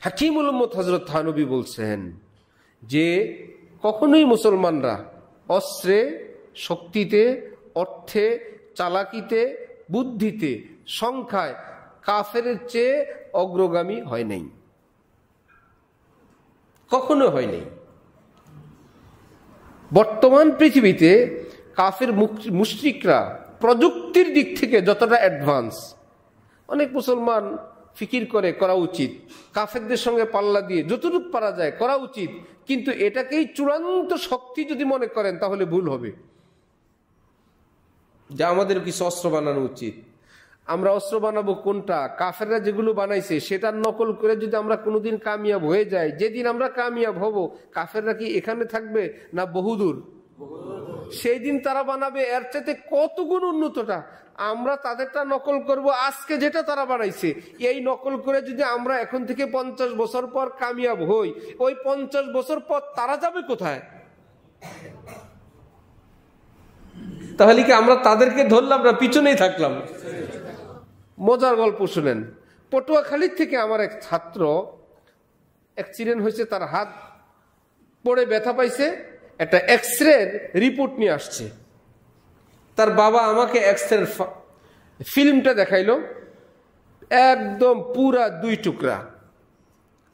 হাকিমুল উম্মত হযরত থানবী বলছেন যে কখনোই মুসলমানরা অস্ত্রে, শক্তিতে, অর্থে, চালাকিতে, বুদ্ধিতে, সংখ্যায় কাফেরের চেয়ে অগ্রগামী হয় নাই, কখনো হয় নাই। বর্তমান পৃথিবীতে কাফের মুশরিকরা প্রযুক্তির দিক থেকে যতটা অ্যাডভান্স, অনেক মুসলমান ফিকির করে করা উচিত, কাফেরদের সঙ্গে পাল্লা দিয়ে যতটুকু পারা যায় করা উচিত, কিন্তু এটাকেই চূড়ান্ত শক্তি যদি মনে করেন তাহলে ভুল হবে। যে আমাদের কিছু অস্ত্র বানানো উচিত, আমরা অস্ত্র বানাবো কোনটা? কাফেররা যেগুলো বানাইছে সেটার নকল করে যদি আমরা কোনোদিন কামিয়াব হয়ে যাই, যেদিন আমরা কামিয়াব হব কাফেররা কি এখানে থাকবে না বহুদূর? সেই দিন তারা বানাবে এর চাইতে কত গুণ উন্নতটা। আমরা তাদেরটা নকল করব, আজকে যেটা তারা বানাইছে এই নকল করে যদি আমরা এখন থেকে 50 বছর পর কামিয়াব হই, ওই 50 বছর পর তারা যাবে কোথায়? তাহলে কি আমরা তাদেরকে ধরলাম না পিছনেই থাকলাম? মজার গল্প শুনেন। পটুয়াখালীর থেকে আমার এক ছাত্র অ্যাক্সিডেন্ট হয়েছে, তার হাত পড়ে ব্যথা পাইছে, একটা এক্সরে রিপোর্ট নিয়ে আসছে। তার বাবা আমাকে এক্সরে ফিল্মটা দেখাইলো, একদম পুরা 2 টুকরা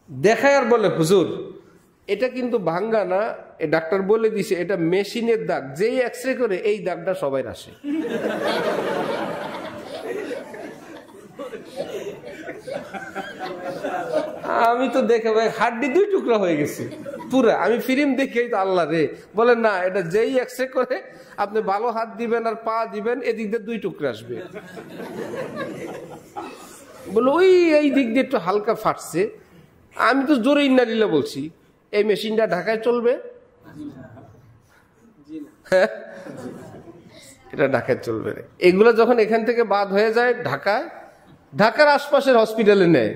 দেখায় আর বলে, হুজুর এটা কিন্তু ভাঙ্গা না, ডাক্তার বলে দিছে এটা মেশিনের দাগ, যেই এক্সরে করে এই দাগটা সবাই আসে। আমি তো দেখে ভাই হাড্ডি 2 টুকরা হয়ে গেছে পুরা। আমি ফিল্ম দেখে তো আল্লাহ রে, বলে না এটা যেই এক্সরে করে আপনি ভালো হাত দিবেন আর পা দিবেন এদিক দিয়ে 2 টুকরা আসবে। বলে ওই এই দিক দিয়ে একটু হালকা ফাটছে। আমি তো জোরে ইন্নালিল্লাহ বলছি, এই মেশিনটা ঢাকায় চলবে? হ্যাঁ, এটা ঢাকায় চলবে। এগুলো যখন এখান থেকে বাদ হয়ে যায় ঢাকায়, ঢাকার আশপাশের হসপিটালে নেয়,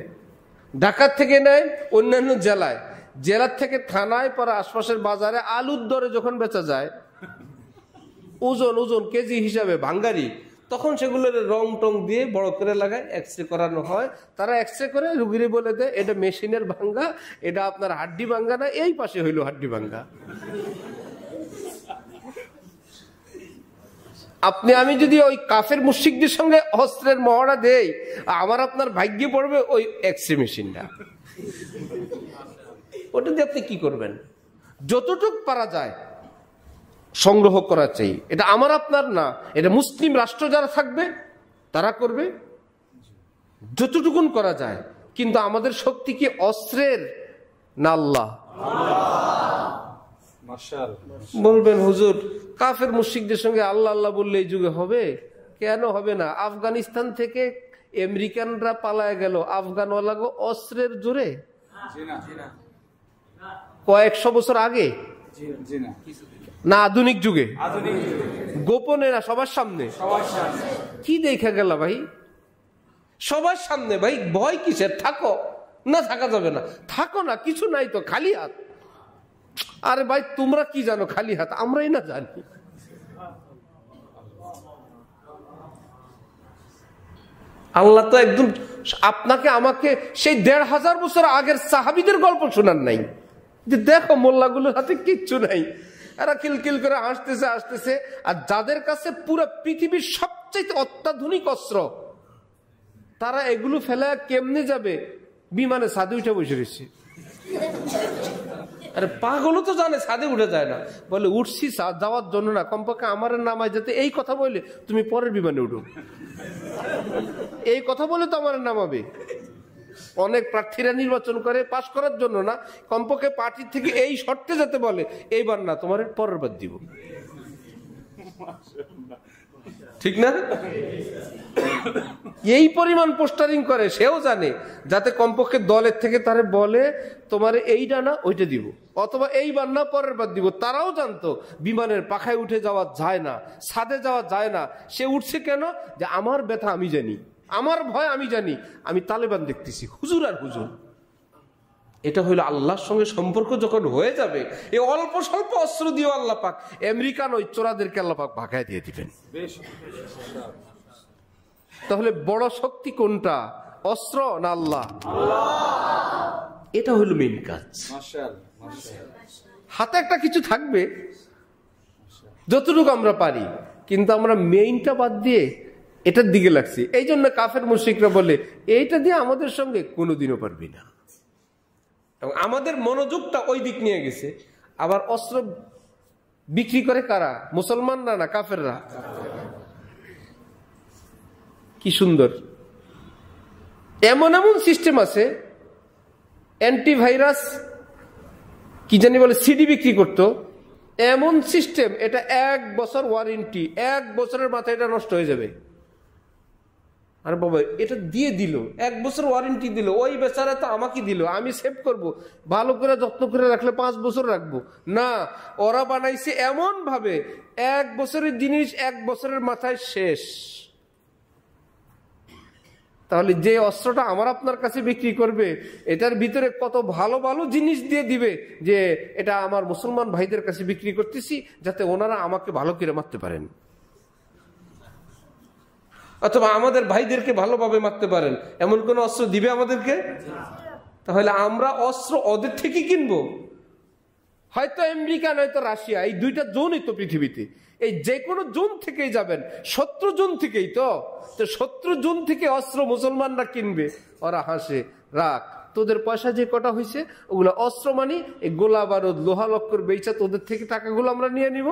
ঢাকার থেকে নেয় অন্যান্য জেলায়, জেলার থেকে থানায়, পরে আশপাশের বাজারে আলুর দরে যখন বেচা যায় ওজন কেজি হিসাবে ভাঙ্গারি, তখন সেগুলোর রং টং দিয়ে বড় করে লাগায়, এক্সরে করানো হয়। তারা এক্সরে করে রুগীরে বলে দেয় এটা মেশিনের ভাঙ্গা, এটা আপনার হাড্ডি ভাঙ্গা না, এই পাশে হইল হাড্ডি ভাঙ্গা। আপনি আমি যদি ওই কাফের মুশরিকদের সঙ্গে অস্ত্রের মহড়া দেই, আমার আপনার ভাগ্যে পড়বে ওই এক্সরে মেশিনটা। ওটা দিয়ে আপনি কি করবেন? যতটুক পারা যায় সংগ্রহ করা চাই। এটা আমার আপনার না, এটা মুসলিম রাষ্ট্র যারা থাকবে তারা করবে যতটুকুন করা যায়। কিন্তু আমাদের শক্তি কি অস্ত্রের না আল্লাহ? বলবেন হুজুর কাফের মুশরিকদের সঙ্গে আল্লাহ আল্লাহ বললে এই যুগে হবে? কেন হবে না? আফগানিস্তান থেকে আমেরিকানরা পালায় গেল আফগানওয়ালাগো অস্ত্রের জোরে কয়েকশো বছর আগে না আধুনিক যুগে? গোপনে না সবার সামনে? কি দেখা গেল ভাই? সবার সামনে ভাই, ভয় কিসের? থাকো না, থাকা যাবে না, থাকো না, কিছু নাই তো, খালি হাত। আরে ভাই তোমরা কি জানো খালি হাত? আমরাই না জানি। আল্লাহ তো একদম আপনাকে আমাকে সেই 1500 বছর আগের সাহাবীদের গল্প শোনান নাই যে দেখো মোল্লাগুলোর হাতে কিচ্ছু নাই, এরা কিলকিল করে আসতেছে। আর যাদের কাছে পুরো পৃথিবীর সবচেয়ে অত্যাধুনিক অস্ত্র, তারা এগুলো ফেলে কেমনে যাবে? বিমানে ছাদে উঠে বসে রয়েছে। আরে পাগলও তো জানে ছাদে উঠে যায় না, বলে উঠছি যাওয়ার জন্য না, কমপক্ষে আমার নামায় যেতে, এই কথা বলে তুমি পরের বিমানে উঠো, এই কথা বলে তো আমার নামাবে। অনেক প্রার্থীরা নির্বাচন করে পাশ করার জন্য না, কমপক্ষে পার্টির থেকে এই শর্তে যেতে বলে এইবার না, তোমার পরের বার দিব, ঠিক না? এই পরিমাণ পোস্টারিং করে, সেও জানে যাতে কমপক্ষে দলের থেকে তারে বলে তোমার এইটা না ওইটা দিব, অথবা এইবার না পরের বার দিব। তারাও জানতো বিমানের পাখায় উঠে যাওয়া যায় না, ছাদে যাওয়া যায় না। সে উঠছে কেন? যে আমার ব্যথা আমি জানি, আমার ভয় আমি জানি, আমি তালেবান দেখতেছি, হুজুর আর হুজুর। এটা হইলো আল্লাহর সঙ্গে সম্পর্ক যখন হয়ে যাবে, এই অল্প স্বল্প অস্ত্র দিয়ে আল্লাহ পাক আমেরিকান ওই চোরাদেরকে আল্লাহ পাক ভাগায় দিয়ে দিবেন। তাহলে বড় শক্তি কোনটা? অস্ত্র না আল্লাহ? এটা হলো মেইন কাজ। হাতে একটা কিছু থাকবে যতটুকু আমরা পারি, কিন্তু আমরা মেইনটা বাদ দিয়ে এটার দিকে লাগছি। এই জন্য কাফের মুশরিকরা বলে এইটা দিয়ে আমাদের সঙ্গে কোনোদিনও পারবি না, এবং আমাদের মনোযোগটা ওই দিক নিয়ে গেছে। আবার অস্ত্র বিক্রি করে কারা? মুসলমানরা না কাফেররা? কি সুন্দর এমন এমন সিস্টেম আছে। অ্যান্টিভাইরাস কি জানি বলে সিডি বিক্রি করতো, এমন সিস্টেম, এটা 1 বছর ওয়ারেন্টি, 1 বছরের মাথায় এটা নষ্ট হয়ে যাবে। আরে বাবা, এটা দিয়ে দিল, 1 বছর ওয়ারেন্টি দিল, ওই বেচারা তো আমাকে দিল, আমি সেভ করব, ভালো করে যত্ন করে রাখলে 5 বছর রাখবো না। ওরা বানাইছে এমন ভাবে 1 বছরের জিনিস 1 বছরের মাথায় শেষ। তাহলে যে অস্ত্রটা আমার আপনার কাছে বিক্রি করবে, এটার ভিতরে কত ভালো ভালো জিনিস দিয়ে দিবে যে এটা আমার মুসলমান ভাইদের কাছে বিক্রি করতেছি যাতে ওনারা আমাকে ভালো করে মারতে পারেন, অথবা আমাদের ভাইদেরকে ভালোভাবে মারতে পারেন, এমন কোন অস্ত্র দিবে আমাদেরকে? তাহলে আমরা অস্ত্র ওদের থেকে কিনবো, হয়তো আমেরিকা নয়তো রাশিয়া, এই 2টা জোনই তো পৃথিবীতে, এই যে কোনো জোন থেকেই যাবেন, শত্রু জোন থেকেই তো শত্রু জোন থেকে অস্ত্র মুসলমানরা কিনবে। ওরা হাসে, রাখ, তোদের পয়সা যে কটা হয়েছে ওগুলো অস্ত্র মানি, এই গোলা বারুদ লোহা লক্কর বেচা তোদের থেকে টাকাগুলো আমরা নিয়ে নিব,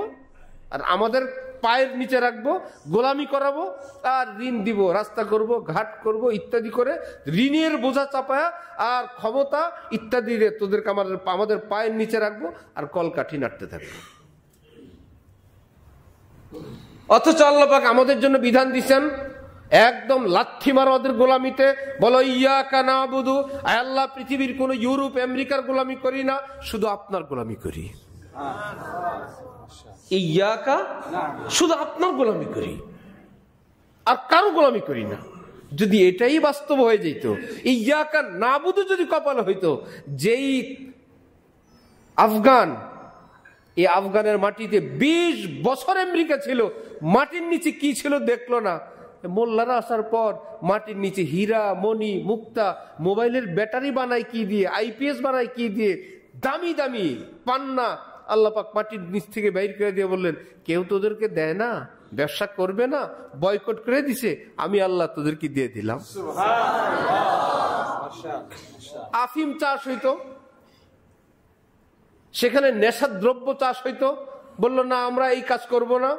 আর আমাদের পায়ের নিচে রাখবো, গোলামি করাবো, আর ঋণ দিব, রাস্তা করব, ঘাট করব, ইত্যাদি করে ঋণের বোঝা চাপায়া আর ক্ষমতা ইত্যাদি তোদেরকে আমাদের পায়ের নিচে রাখবো, আর কলকাঠি নাড়তে থাকবো। অথচ আল্লাহ পাক আমাদের জন্য বিধান দিচ্ছেন একদম লাথি মারো ওদের গোলামিতে, বলো ইয়াকা নাবুদু, আল্লাহ পৃথিবীর কোন ইউরোপ আমেরিকার গোলামি করি না, শুধু আপনার গোলামি করি। ইয়াকা, শুধু আপনার গোলামি করি, আর কারো গোলামি করি না। যদি এটাই বাস্তব হয়ে যেত, ইয়াকা নাবুদু যদি কপালে হইতো, যেই আফগান, এই আফগানের মাটিতে 20 বছর আমেরিকা ছিল, মাটির নিচে কি ছিল দেখলো না। মোল্লারা আসার পর মাটির নিচে হীরা মণি মুক্তা, মোবাইলের ব্যাটারি বানায় কি দিয়ে, আইপিএস বানায় কি দিয়ে, দামি দামি পান্না আল্লাহ পাক মাটির নিচ থেকে বাইর করে দিয়ে বললেন, কেউ তোদেরকে দেয় না, ব্যবসা করবে না, বয়কট করে দিছে, আমি আল্লাহ তোদেরকে দিয়ে দিলাম। আফিম চাষ হইতো, সেখানে নেশার দ্রব্য চাষ হইতো, বললো না আমরা এই কাজ করব না।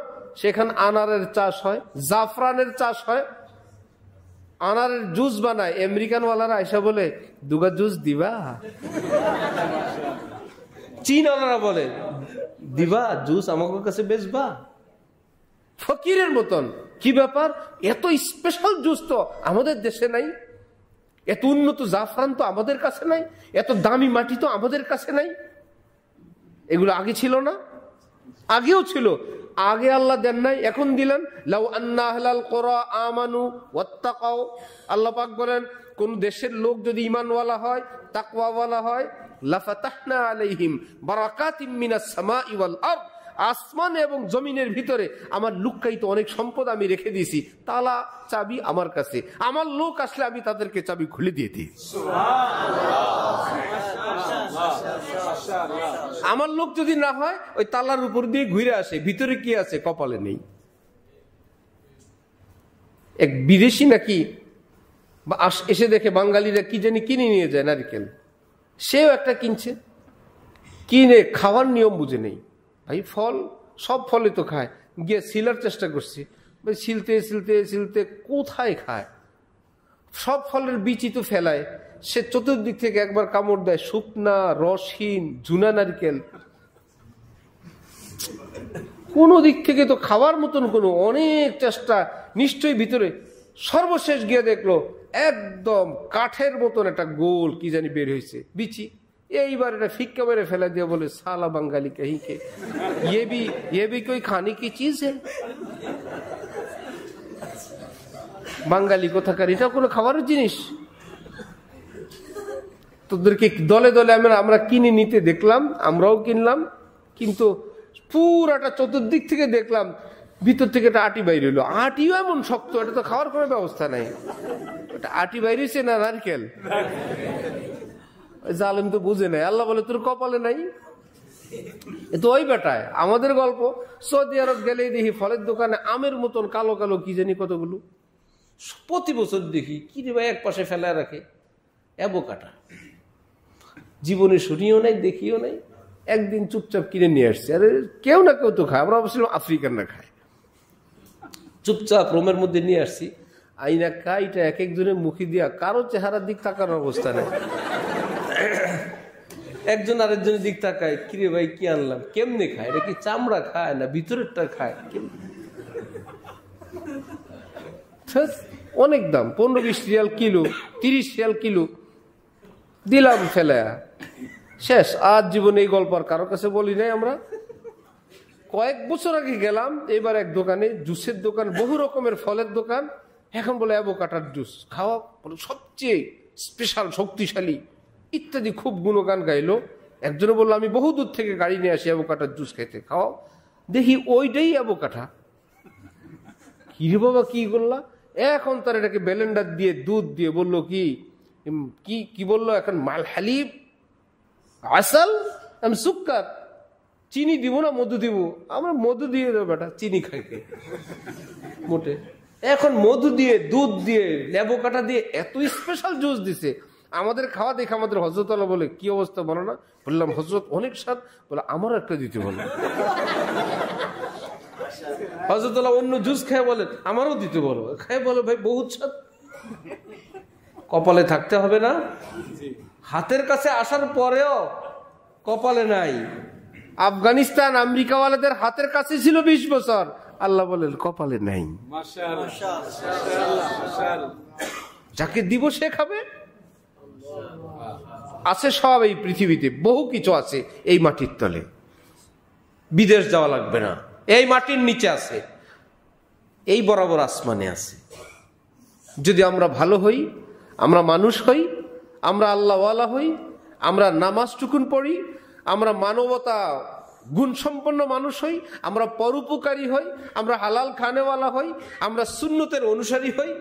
সেখানে আনারের চাষ হয়, জাফরানের চাষ হয়, আনারের জুস বানায়। আমেরিকান ওয়ালারা এসে বলে, 2 গা জুস দিবা? চীন ওয়ালারা বলে, দিবা জুস আমাদের কাছে বেচবা? ফকিরের মতন, কি ব্যাপার, এত স্পেশাল জুস তো আমাদের দেশে নাই, এত উন্নত জাফরান তো আমাদের কাছে নাই, এত দামি মাটি তো আমাদের কাছে নাই। এগুলো আগে ছিল না? আগেও ছিল, আগে আল্লাহ দেন নাই, এখন দিলেন। লাউ আন্না আহলাল কুরা আমানু ওয়াত্তাকাউ, আল্লাহ পাক বলেন কোন দেশের লোক যদি ঈমানওয়ালা হয়, তাকওয়াওয়ালা হয়, লাফাতাহনা আলাইহিম বারাকাতিম মিনাস সামাই ওয়াল আরদ, আসমান এবং জমিনের ভিতরে আমার লুক্কায়িত অনেক সম্পদ আমি রেখে দিয়েছি, তালা চাবি আমার কাছে, আমার লোক আসলে আমি তাদেরকে চাবি খুলে দিয়ে দিই। আমার লোক যদি না হয়, ওই তালার উপর দিয়ে ঘুরে আসে, ভিতরে কি আছে কপালে নেই। এক বিদেশি নাকি এসে দেখে বাঙালিরা কি জানি কিনে নিয়ে যায় নারিকেল, সেও একটা কিনছে, কিনে খাওয়ার নিয়ম বুঝে নেই। ভাই ফল, সব ফলে তো খায়, গিয়ে ছিলার চেষ্টা করছি, ছিলতে ছিলতে ছিলতে কোথায় খায়, সব ফলের বীজই তো ফেলায়। সে চতুর্দিক থেকে একবার কামড় দেয়, শুকনা রসহীন জুনা নারকেল, কোন দিক থেকে তো খাওয়ার মতন কোনো, অনেক চেষ্টা নিশ্চয়ই ভিতরে, সর্বশেষ গিয়ে দেখলো একদম কাঠের মতন একটা গোল কি জানি বের হয়েছে বিচি। এইবার এটা ফিক্কা মেরে ফেলে দিয়ে বলে, সালা বাঙালি কहीं के ये भी कोई खाने की चीज है? বাঙালি কোথাকার, এটা কোনো খাবারের জিনিস? তোদেরকে দলে দলে আমরা কিনে নিতে দেখলাম, আমরাও কিনলাম, কিন্তু পুরাটা চতুর্দিক থেকে দেখলাম, ভিতর থেকে একটা আটি বাইরে হইলো। আটিও এমন শক্ত, এটা তো খাওয়ার কোনো ব্যবস্থা নাই। এটা আটি বাইরে হয়েছে না নারকেল? জালেম তো বুঝে নাই, আল্লাহ বলে তোর কপালে নাই। তো ওই বেটায় আমাদের গল্প। সৌদি আরব গেলেই দেখি ফলের দোকানে আমের মতন কালো কালো কি জানি কতগুলো, প্রতি বছর দেখি কি রে ভাই এক পাশে ফেলা রাখে, অ্যাভোকাডো। জীবনে শুনিও নাই, দেখিও নাই, একদিন চুপচাপ কিনে নিয়ে আসছে। আরে কেউ না কেউ তো খায়, আমরা ভাবছিলাম আফ্রিকানরা খায়। চুপচাপ রোমের মধ্যে নিয়ে আসছি, আইনা কাইটা এক একজনের মুখে দিয়া কারো চেহারার দিক তাকানোর অবস্থা নেই। একজন আরেকজনের দিক তাকায়, কিরে ভাই কি আনলাম, কেমনে খায়, এটা কি চামড়া খায় না ভিতরেরটা খায়? অনেক দাম, 15-20 রিয়াল কিলো, 30 রিয়াল কিলো। দিলাম ফেলে, শেষ। আজ জীবনে এই গল্প আর কারো কাছে বলি নাই আমরা। কয়েক বছর আগে গেলাম এবার এক দোকানে, জুসের দোকান, বহু রকমের ফলের দোকান। এখন বলে অ্যাভোকাডোর জুস খাওয়া সবচেয়ে স্পেশাল, শক্তিশালী ইত্যাদি, খুব গুণগান গাইলো। একজনে বললো আমি বহু দূর থেকে গাড়ি নিয়ে আসি অ্যাভোকাডোর জুস খেতে, খাওয়াও। দেখি ওইটাই অ্যাভোকাডো। কি রে বাবা কি করলা? এখন তার এটাকে ব্লেন্ডার দিয়ে দুধ দিয়ে বললো কি কি বললো এখন, মাল হালিব আসাল আমি সুক্কার, চিনি দিব না মধু দিব? আমরা মধু দিয়ে দেবো বেটা, চিনি খাইতে মোটে। এখন মধু দিয়ে, দুধ দিয়ে, অ্যাভোকাডো দিয়ে এত স্পেশাল জুস দিছে। আমাদের খাওয়া দেখে আমাদের হযরত আল্লাহ বলে কি অবস্থা বলো না? বললাম হযরত অনেক স্বাদ। বলে আমারও একটা দিতে বলো। হযরত আল্লাহ অন্য জুস খেয়ে বলেন আমারও দিতে বলো, খেয়ে বলো ভাই বহুত স্বাদ। কপালে থাকতে হবে না? হাতের কাছে আসার পরেও কপালে নাই। আফগানিস্তান আমেরিকাওয়ালাদের হাতের কাছে ছিল 20 বছর, আল্লাহ বলেন কপালে নাই। যাকে দিব সে খাবে। আছে সব এই পৃথিবীতে, বহু কিছু আছে এই মাটির তলে, বিদেশ যাওয়া লাগবে না, এই মাটির নিচে আছে, এই বরাবর আসমানে আছে। যদি আমরা ভালো হই, আমরা মানুষ হই, আমরা আল্লাহওয়ালা হই, আমরা নামাজ টুকুন পড়ি, আমরা মানবতা গুণসম্পন্ন মানুষ হই, আমরা পরোপকারী হই, আমরা হালাল খানেওয়ালা হই, আমরা সুন্নতের অনুসারী হই,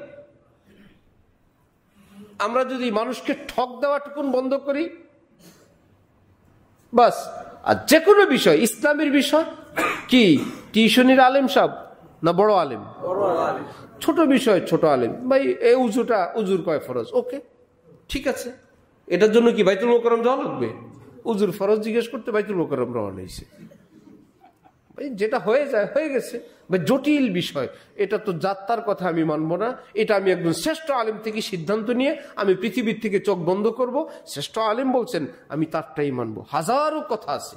আমরা যদি মানুষকে ঠক দেওয়াটুকুন বন্ধ করি, বাস। আর যে কোনো বিষয়, ইসলামের বিষয় কি, টিউশনির আলেম সাহেব না বড় আলেম? ছোট বিষয় ছোট আলেম, ভাই এই উজুটা, উজুর কয় ফরজ, ওকে ঠিক আছে। এটার জন্য কি বাইতুল মোকাররম যাওয়া লাগবে? উজুর ফরজ জিজ্ঞেস করতে বাইতুল মোকাররম রওনা হয়েছে। ভাই যেটা হয়ে যায় হয়ে গেছে। ভাই জটিল বিষয়, এটা তো যাত্রার কথা আমি মানবো না। এটা আমি একজন শ্রেষ্ঠ আলেম থেকে সিদ্ধান্ত নিয়ে আমি পৃথিবীর থেকে চোখ বন্ধ করব। শ্রেষ্ঠ আলেম বলছেন, আমি তারটাই মানবো। হাজারো কথা আছে,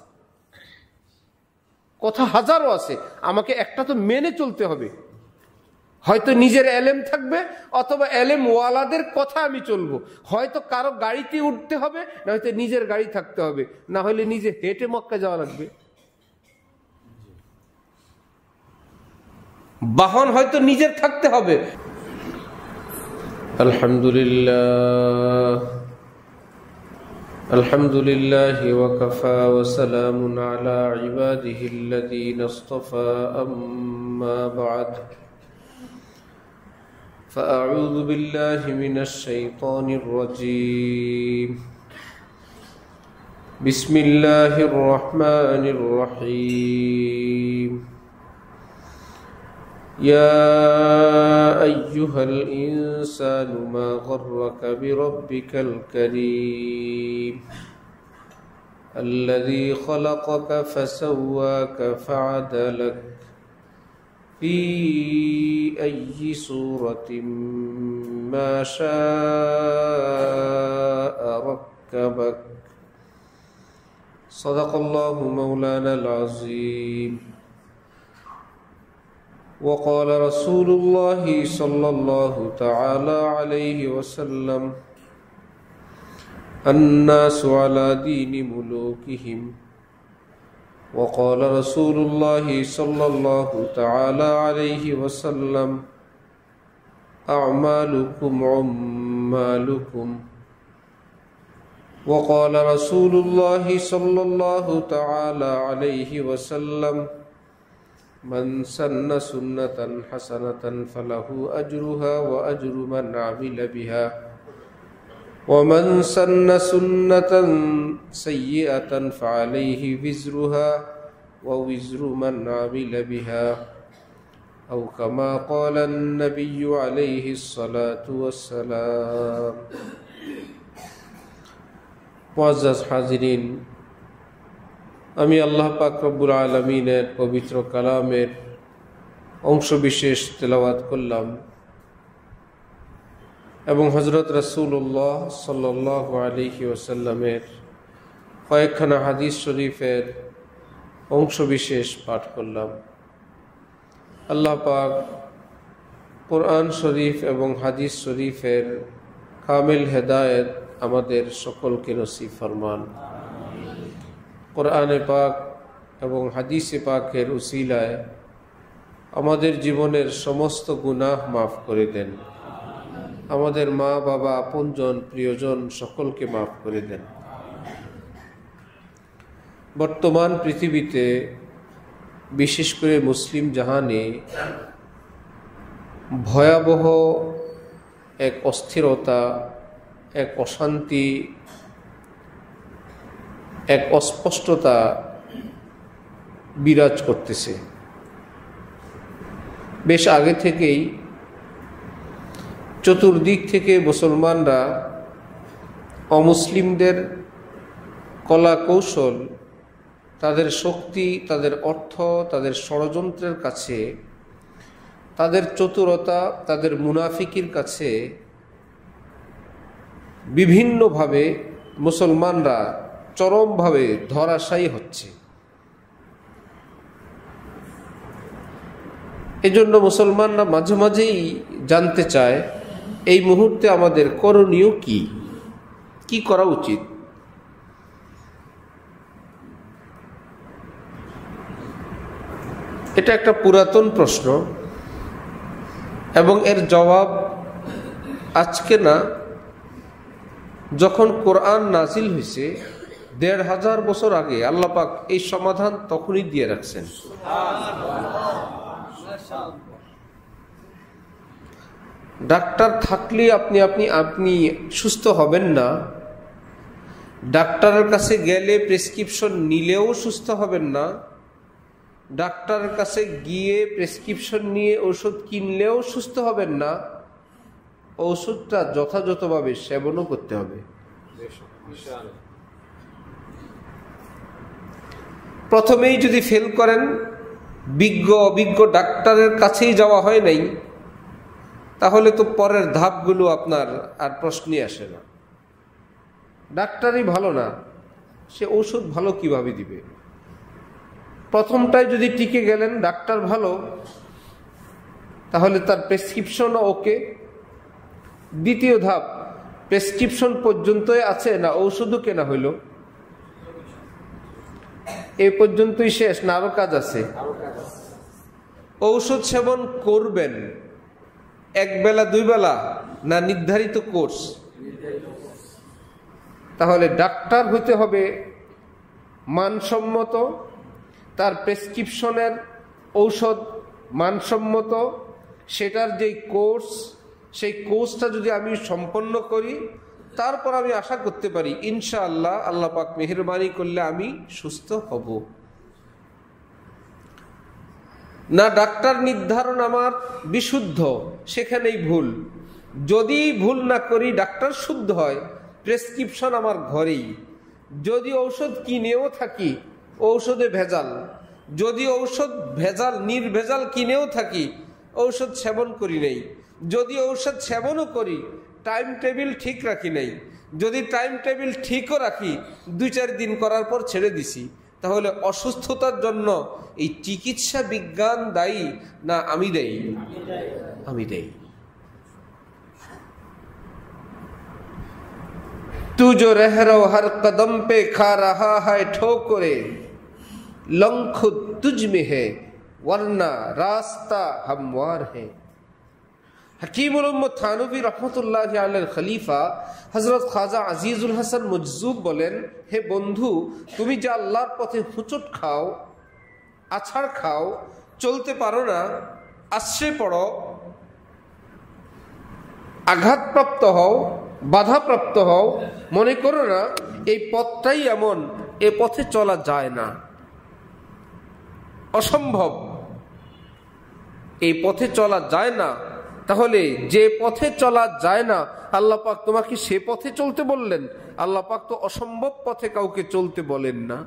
কথা হাজারো আছে, আমাকে একটা তো মেনে চলতে হবে। হয়তো নিজের এলেম থাকবে, অথবা এলেম ওয়ালাদের কথা আমি চলবো। হয়তো কারো গাড়িতে উঠতে হবে, না হয়তো নিজের গাড়ি থাকতে হবে, না হলে নিজে হেঁটে মক্কা যাওয়া লাগবে। বাহন হয়তো নিজের থাকতে হবে। আলহামদুলিল্লাহ, আলহামদুলিল্লাহ ওয়া কাফা ওয়া সালামুন আলা ইবাদিহিল্লাযীনা ইসতাফা, আম্মা বা'দ। فأعوذ بالله من الشيطان الرجيم. بسم الله الرحمن الرحيم. يا أيها الإنسان ما غرك بربك الكريم الذي خلقك فسواك فعدلك في أي صورة ما شاء ركبك. صدق الله مولانا العظيم. وقال رسول الله صلى الله تعالى عليه وسلم: الناس على دين ملوكهم. وقال رسول الله صلى الله تعالى عليه وسلم: أعمالكم عمالكم. وقال رسول الله صلى الله تعالى عليه وسلم: من سن سنة حسنة فله أجرها وأجر من عمل بها ومن سن سنة سيئة فعليه وزرها ووزر من عمل بها أو كما قال النبي عليه الصلاة والسلام. মুআজ্জাজ হাজিরিন, আমি আল্লাহ পাক রব্বুল আলামিনের পবিত্র কালামের অংশ বিশেষ তেলাওয়াত করলাম এবং হযরত রাসূলুল্লাহ সাল্লাল্লাহু আলাইহি ওয়াসাল্লামের কয়েকখানা হাদিস শরীফের অংশ বিশেষ পাঠ করলাম। আল্লাহ পাক কোরআন শরীফ এবং হাদিস শরীফের কামিল হেদায়েত আমাদের সকলকে নসিব ফরমান। কোরআনে পাক এবং হাদিসে পাকের উসিলায় আমাদের জীবনের সমস্ত গুনাহ মাফ করে দেন। আমাদের মা বাবা, আপনজন, প্রিয়জন সকলকে মাফ করে দেন। বর্তমান পৃথিবীতে, বিশেষ করে মুসলিম জাহানে ভয়াবহ এক অস্থিরতা, এক অশান্তি, এক অস্পষ্টতা বিরাজ করতেছে। বেশ আগে থেকেই চতুর্দিক থেকে মুসলমানরা অমুসলিমদের কলা কৌশল, তাদের শক্তি, তাদের অর্থ, তাদের ষড়যন্ত্রের কাছে, তাদের চতুরতা, তাদের মুনাফিকির কাছে বিভিন্নভাবে মুসলমানরা চরমভাবে ধরাশায়ী হচ্ছে। এজন্য মুসলমানরা মাঝে মাঝেই জানতে চায় এই মুহূর্তে আমাদের করণীয় কি, কি করা উচিত। এটা একটা পুরাতন প্রশ্ন এবং এর জবাব আজকে না, যখন কোরআন নাজিল হয়েছে ১৫০০ বছর আগে আল্লাহ পাক এই সমাধান তখনই দিয়ে রাখছেন। ডাক্তার থাকলে আপনি সুস্থ হবেন না, ডাক্তারের কাছে গেলে প্রেসক্রিপশন নিলেও সুস্থ হবেন না, ডাক্তারের কাছে গিয়ে প্রেসক্রিপশন নিয়ে ওষুধ কিনলেও সুস্থ হবেন না, ওষুধটা যথাযথভাবে সেবনও করতে হবে। প্রথমেই যদি ফেল করেন, অভিজ্ঞ ডাক্তারের কাছেই যাওয়া হয় নাই, তাহলে তো পরের ধাপগুলো আপনার আর প্রশ্নই আসে না। ডাক্তারই ভালো না, সে ঔষধ ভালো কিভাবে দিবে? প্রথমটায় যদি টিকে গেলেন, ডাক্তার ভালো, তাহলে তার প্রেসক্রিপশনও ওকে। দ্বিতীয় ধাপ, প্রেসক্রিপশন পর্যন্তই আছে না ঔষধও কেনা হইল? এ পর্যন্তই শেষ না আরো কাজ আছে? ঔষধ সেবন করবেন এক বেলা দুই বেলা না নির্ধারিত কোর্স? তাহলে ডাক্তার হতে হবে মানসম্মত, তার প্রেসক্রিপশনের ঔষধ মানসম্মত, সেটার যেই কোর্স, সেই কোর্সটা যদি আমি সম্পন্ন করি, তারপর আমি আশা করতে পারি ইনশাআল্লাহ আল্লাহ পাক মেহেরবানি করলে আমি সুস্থ হব। না ডাক্তার নির্ধারণ আমার বিশুদ্ধ, সেখানেই ভুল। যদি ভুল না করি, ডাক্তার শুদ্ধ হয়, প্রেসক্রিপশন আমার ঘরেই। যদি ঔষধ কিনেও থাকি, ঔষধে ভেজাল। যদি ঔষধ ভেজাল, নির্ভেজাল কিনেও থাকি, ঔষধ সেবন করি নাই। যদি ঔষধ সেবনও করি, টাইম টেবিল ঠিক রাখি নাই। যদি টাইম টেবিল ঠিকও রাখি, ২-৪ দিন করার পর ছেড়ে দিছি, তাহলে অসুস্থতার জন্য এই চিকিৎসা বিজ্ঞান দায়ী না আমি দেই? আমি দেই। तू जो रह रहा हर कदम पे खा रहा है ठोकरे, लंग खुद तुझ में है वरना रास्ता हमवार है। हकीमुल उम्मत थानवी रहमतुल्लाहि अलैहि खलीफा हजरत ख्वाजा আজিজুল হাসান মজজুব বলেন, হে বন্ধু, তুমি যে আল্লাহর পথে হুঁচট খাও, আছাড় খাও, চলতে পারো না, আশ্রয় পড়ো, আঘাতপ্রাপ্ত হও, বাধাপ্রাপ্ত হও, মনে করো না এই পথটাই এমন, এ পথে চলা যায় না, অসম্ভব, এই পথে চলা যায় না। তাহলে যে পথে চলা যায় না আল্লাহ পাক তোমাকে সে পথে চলতে বললেন? আল্লাহ পাক তো অসম্ভব পথে কাউকে চলতে বলেন না।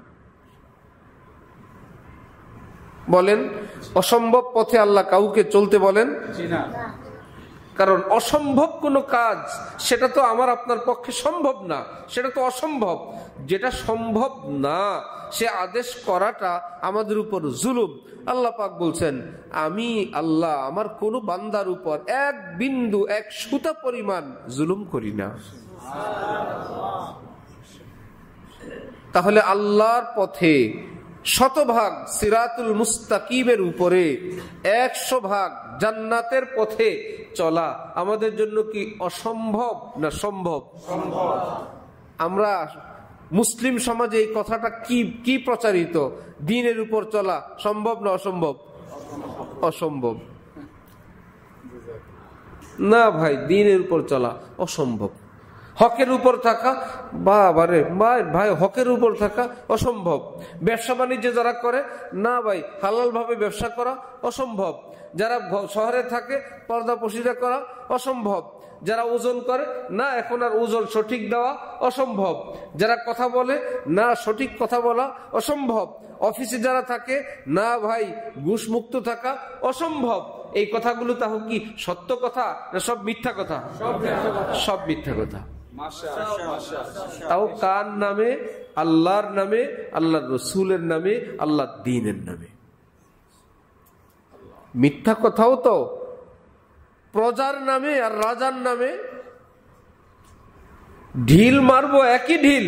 বলেন, অসম্ভব পথে আল্লাহ কাউকে চলতে বলেন? কারণ অসম্ভব কোনো কাজ সেটা তো আমার আপনার পক্ষে সম্ভব না, সেটা তো অসম্ভব। যেটা সম্ভব না সে আদেশ করাটা আমাদের উপর জুলুম। আল্লাহ পাক বলছেন, আমি আল্লাহ আমার কোনো বান্দার উপর এক বিন্দু, এক সুতা পরিমাণ জুলুম করি না। তাহলে আল্লাহর পথে 100% সিরাতুল মুস্তাকিমের উপরে 100% জান্নাতের পথে চলা আমাদের জন্য কি অসম্ভব না সম্ভব? আমরা মুসলিম সমাজে এই কথাটা কি প্রচারিত? দ্বীনের উপর চলা সম্ভব না অসম্ভব? অসম্ভব না ভাই, দ্বীনের উপর চলা অসম্ভব। হকের উপর থাকা, বাবারে ভাই হকের উপর থাকা অসম্ভব। ব্যবসা বাণিজ্য যারা করে না ভাই, হালাল ভাবে ব্যবসা করা অসম্ভব। যারা শহরে থাকে পর্দাপশিদা করা অসম্ভব। যারা ওজন করে না, এখন আর ওজন সঠিক দেওয়া অসম্ভব। যারা কথা বলে না, সঠিক কথা বলা অসম্ভব। অফিসে যারা থাকে না ভাই, ঘুষ মুক্ত থাকা অসম্ভব। এই কথাগুলো তাহলে কি সত্য কথা না সব মিথ্যা কথা? সব মিথ্যা কথা। তাও কার নামে? আল্লাহর নামে, আল্লাহর রসুলের নামে, আল্লাহর দ্বীনের নামে। মিথ্যা কথাও তো প্রজার নামে আর রাজার নামে। ঢিল মারবো একই ঢিল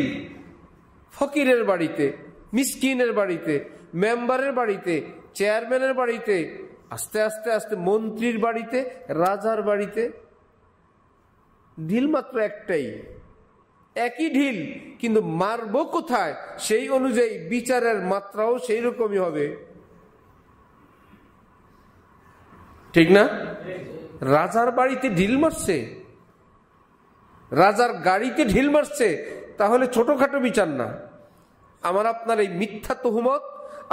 ফকিরের বাড়িতে, মিসকিনের বাড়িতে, মেম্বারের বাড়িতে, চেয়ারম্যানের বাড়িতে, আস্তে আস্তে আস্তে মন্ত্রীর বাড়িতে, রাজার বাড়িতে। ঢিল মাত্র একটাই, একই ঢিল, কিন্তু মারবো কোথায় সেই অনুযায়ী বিচারের মাত্রাও সেই রকমই হবে, ঠিক না? রাজার বাড়িতে ঢিল মারছে, রাজার গাড়িতে ঢিল মারছে, তাহলে ছোটখাটো বিচার না। আমার আপনার এই মিথ্যা তুহমত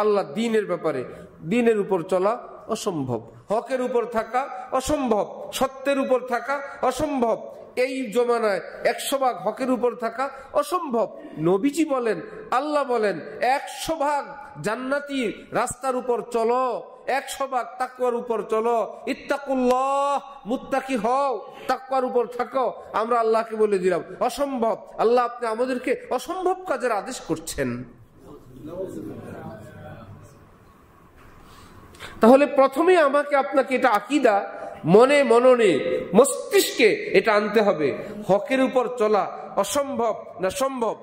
আল্লাহ দ্বীনের ব্যাপারে, দ্বীনের উপর চলা অসম্ভব, হকের উপর থাকা অসম্ভব, সত্যের উপর থাকা অসম্ভব। এই জমানায় 100% হকের উপর থাকা অসম্ভব। নবীজি বলেন, আল্লাহ বলেন 100% জান্নাতি রাস্তার উপর চলো, 100% তাকওয়ার উপর চলো। ইত্তাকুল্লাহ, মুত্তাকি হও, তাকওয়ার উপর থাকো। আমরা আল্লাহকে বলে দিলাম অসম্ভব। আল্লাহ আপনি আমাদেরকে অসম্ভব কাজের আদেশ করছেন। তাহলে প্রথমে আমাকে আপনাকে এটা আকীদা, মনে মননে মস্তিষ্কে এটা আনতে হবে, হকের উপর চলা অসম্ভব না সম্ভব?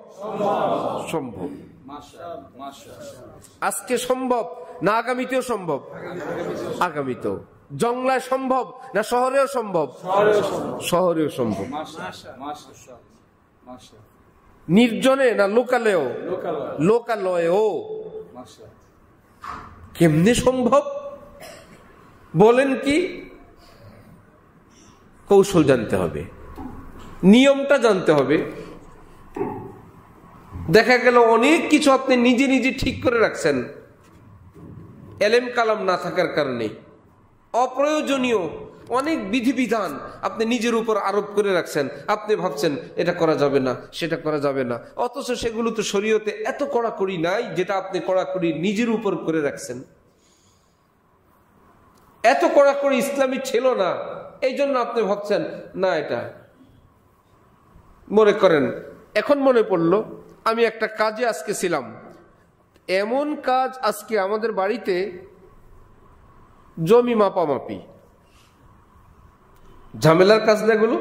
সম্ভব। আজকে সম্ভব না আগামীতেও সম্ভব? আগামীতেও। জংলায় সম্ভব না শহরেও সম্ভব? শহরেও সম্ভব। নির্জনে না লোকালেও? লোকালয়েও। কেমনে সম্ভব বলেন? কি কৌশল জানতে হবে, নিয়মটা জানতে হবে। দেখা গেল অনেক কিছু আপনি নিজে নিজে ঠিক করে রাখছেন, এলেম কালাম না থাকার কারণে অপ্রয়োজনীয় অনেক বিধিবিধান আপনি নিজের উপর আরোপ করে রাখছেন। আপনি ভাবছেন এটা করা যাবে না, সেটা করা যাবে না, অথচ সেগুলো তো শরীয়তে এত কড়াকড়ি নাই যেটা আপনি কড়াকড়ি নিজের উপর করে রাখছেন। এত কড়াকড়ি ইসলামী ছিল না, এই জন্য আপনি ভাবছেন না এটা। মনে করেন, এখন মনে পড়লো আমি একটা কাজে আজকে ছিলাম, এমন কাজ আজকে আমাদের বাড়িতে জমি মাপামাপি, ঝামেলার কাজ না এগুলো।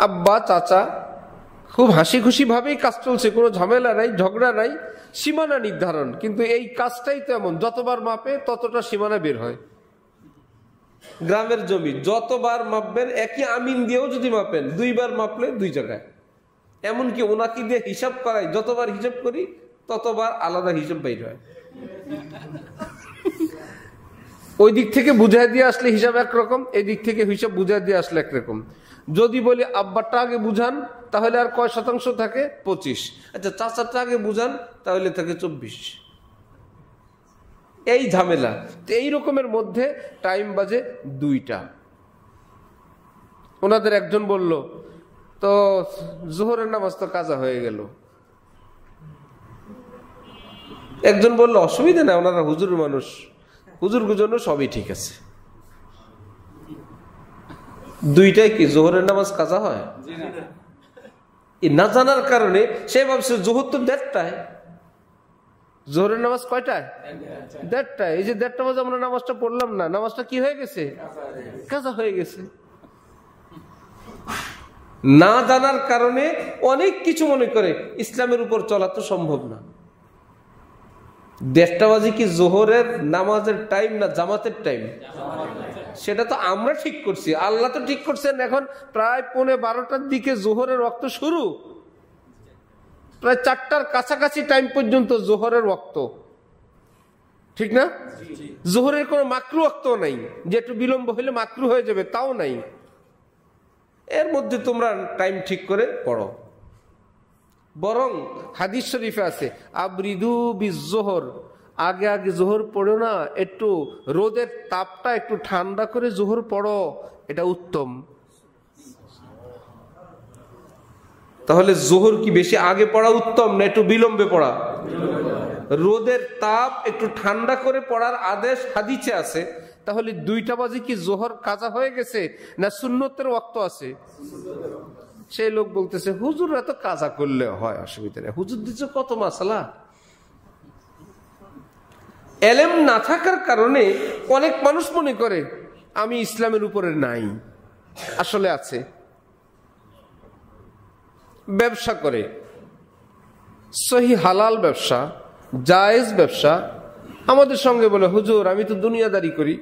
আব্বা চাচা খুব হাসি খুশি ভাবেই কাজ চলছে, কোনো ঝামেলা নাই, ঝগড়া নাই, সীমানা নির্ধারণ। কিন্তু এই কাজটাই তো এমন, যতবার মাপে ততটা সীমানা বের হয়। গ্রামের জমি যতবার মাপবেন, একই আমিন দিয়েও যদি মাপেন, 2 বার মাপলে 2 জায়গায়। এমনকি ওনাকে দিয়ে হিসাব করাই, যতবার হিসাব করি ততবার আলাদা হিসাব বাইর হয়। ওই দিক থেকে বুঝাই দিয়ে আসলে হিসাব একরকম, এই দিক থেকে হিসাব বুঝাই দিয়ে আসলে একরকম। যদি বলি আব্বারটা আগে বুঝান তাহলে আর কয় শতাংশ থাকে? 25। আচ্ছা চাচারটা আগে বুঝান তাহলে থাকে 24। এই ঝামেলা। তো এই রকমের মধ্যে টাইম বাজে 2টা। ওনাদের একজন বলল, তো জোহরের নামাজ তো কাজা হয়ে গেল। একজন বলল অসুবিধা না, ওনারা হুজুর মানুষ, হুজুর জন্য সবই ঠিক আছে। 2টায় কি জোহরের নামাজ কাজা হয়? না জানার কারণে সে ভাবছে জোহর তো 1:30টায়, জোহরের নামাজ কয়টায়? 1:30টায়। এই যে 1:30টা বাজে আমরা নামাজটা পড়লাম না, নামাজটা কি হয়ে গেছে? কাজা হয়ে গেছে। না জানার কারণে অনেক কিছু মনে করে ইসলামের উপর চলা তো সম্ভব না। 1:30টা বাজে কি জোহরের নামাজের টাইম না জামাতের টাইম? সেটা তো আমরা ঠিক করছি, আল্লাহ তো ঠিক করছেন। এখন প্রায় 11:15টার দিকে জোহরের ওয়াক্ত শুরু, প্রায় 4টার কাছাকাছি টাইম পর্যন্ত জোহরের ওয়াক্ত, ঠিক না? জোহরের কোনো মাকরু ওয়াক্ত নাই যে একটু বিলম্ব হলে মাকরু হয়ে যাবে, তাও নাই। এর মধ্যে তোমরা টাইম ঠিক করে পড়ো। বরং হাদিস শরীফে আছে আবরিদু বিজোহর, আগে আগে জোহর পড়ো না, একটু রোদের তাপটা একটু ঠান্ডা করে জোহর পড়ো, এটা উত্তম। তাহলে জোহর কি বেশি আগে পড়া উত্তম না একটু বিলম্বে পড়া? রোদের তাপ একটু ঠান্ডা করে পড়ার আদেশ হাদিসে আছে। তাহলে 2টা বাজে কি জোহর কাজা হয়ে গেছে না সুন্নতের ওয়াক্ত আছে? সেই লোক বলতেছে হুজুররা তো কাজা করলে হয়, অসুবিধা নেই, হুজুর দিচ্ছে কত মাসালা। এলেম না থাকার কারণে অনেক মানুষ মনে করে আমি ইসলামের উপরে নাই, আসলে আছে। ব্যবসা করে, সহি হালাল ব্যবসা, জায়েজ ব্যবসা, আমাদের সঙ্গে বলে হুজুর আমি তো দুনিয়াদারি করি।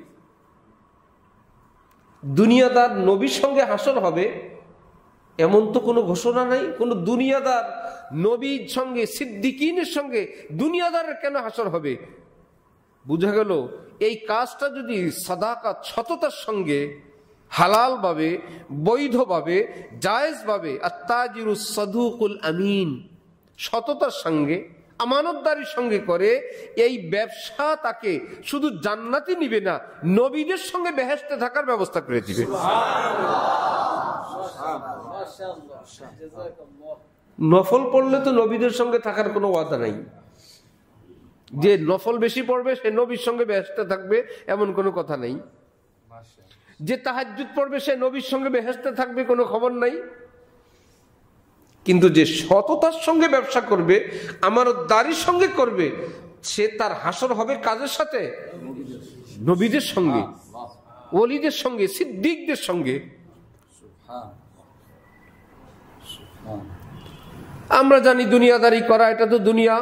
দুনিয়াদার নবীর সঙ্গে হাসর হবে এমন তো কোনো ঘোষণা নাই। কোনো দুনিয়াদার নবীর সঙ্গে, সিদ্দিকিনের সঙ্গে দুনিয়াদারের কেন হাসর হবে? বুঝা গেল এই কাজটা যদি সাদাকাত, সততার সঙ্গে, হালাল ভাবে, বৈধভাবে, জায়েজ ভাবে, আত্তাজিরুস সাদুকুল আমিন, সততার সঙ্গে, আমানতদারির সঙ্গে করে, এই ব্যবসা তাকে শুধু জান্নাতি নিবে না, নবীদের সঙ্গে বেহেশতে থাকার ব্যবস্থা করে দিবে। নফল পড়লে তো নবীদের সঙ্গে থাকার কোনো ওয়াদা নাই। যে নফল বেশি পড়বে সে নবীর সঙ্গে বেহেশতে থাকবে এমন কোনো কথা নেই। যে তাহাজ্জুদ পড়বে সে নবীর সঙ্গে বেহেশতে থাকবে কোনো খবর নাই। কিন্তু যে সততার সঙ্গে ব্যবসা করবে, আমানতদারির সঙ্গে করবে, সে তার হাসর হবে কাজের সাথে, নবীদের সঙ্গে, ওলিদের সঙ্গে, সিদ্দিকদের সঙ্গে। আমরা জানি দুনিয়াদারি করা এটা তো দুনিয়া।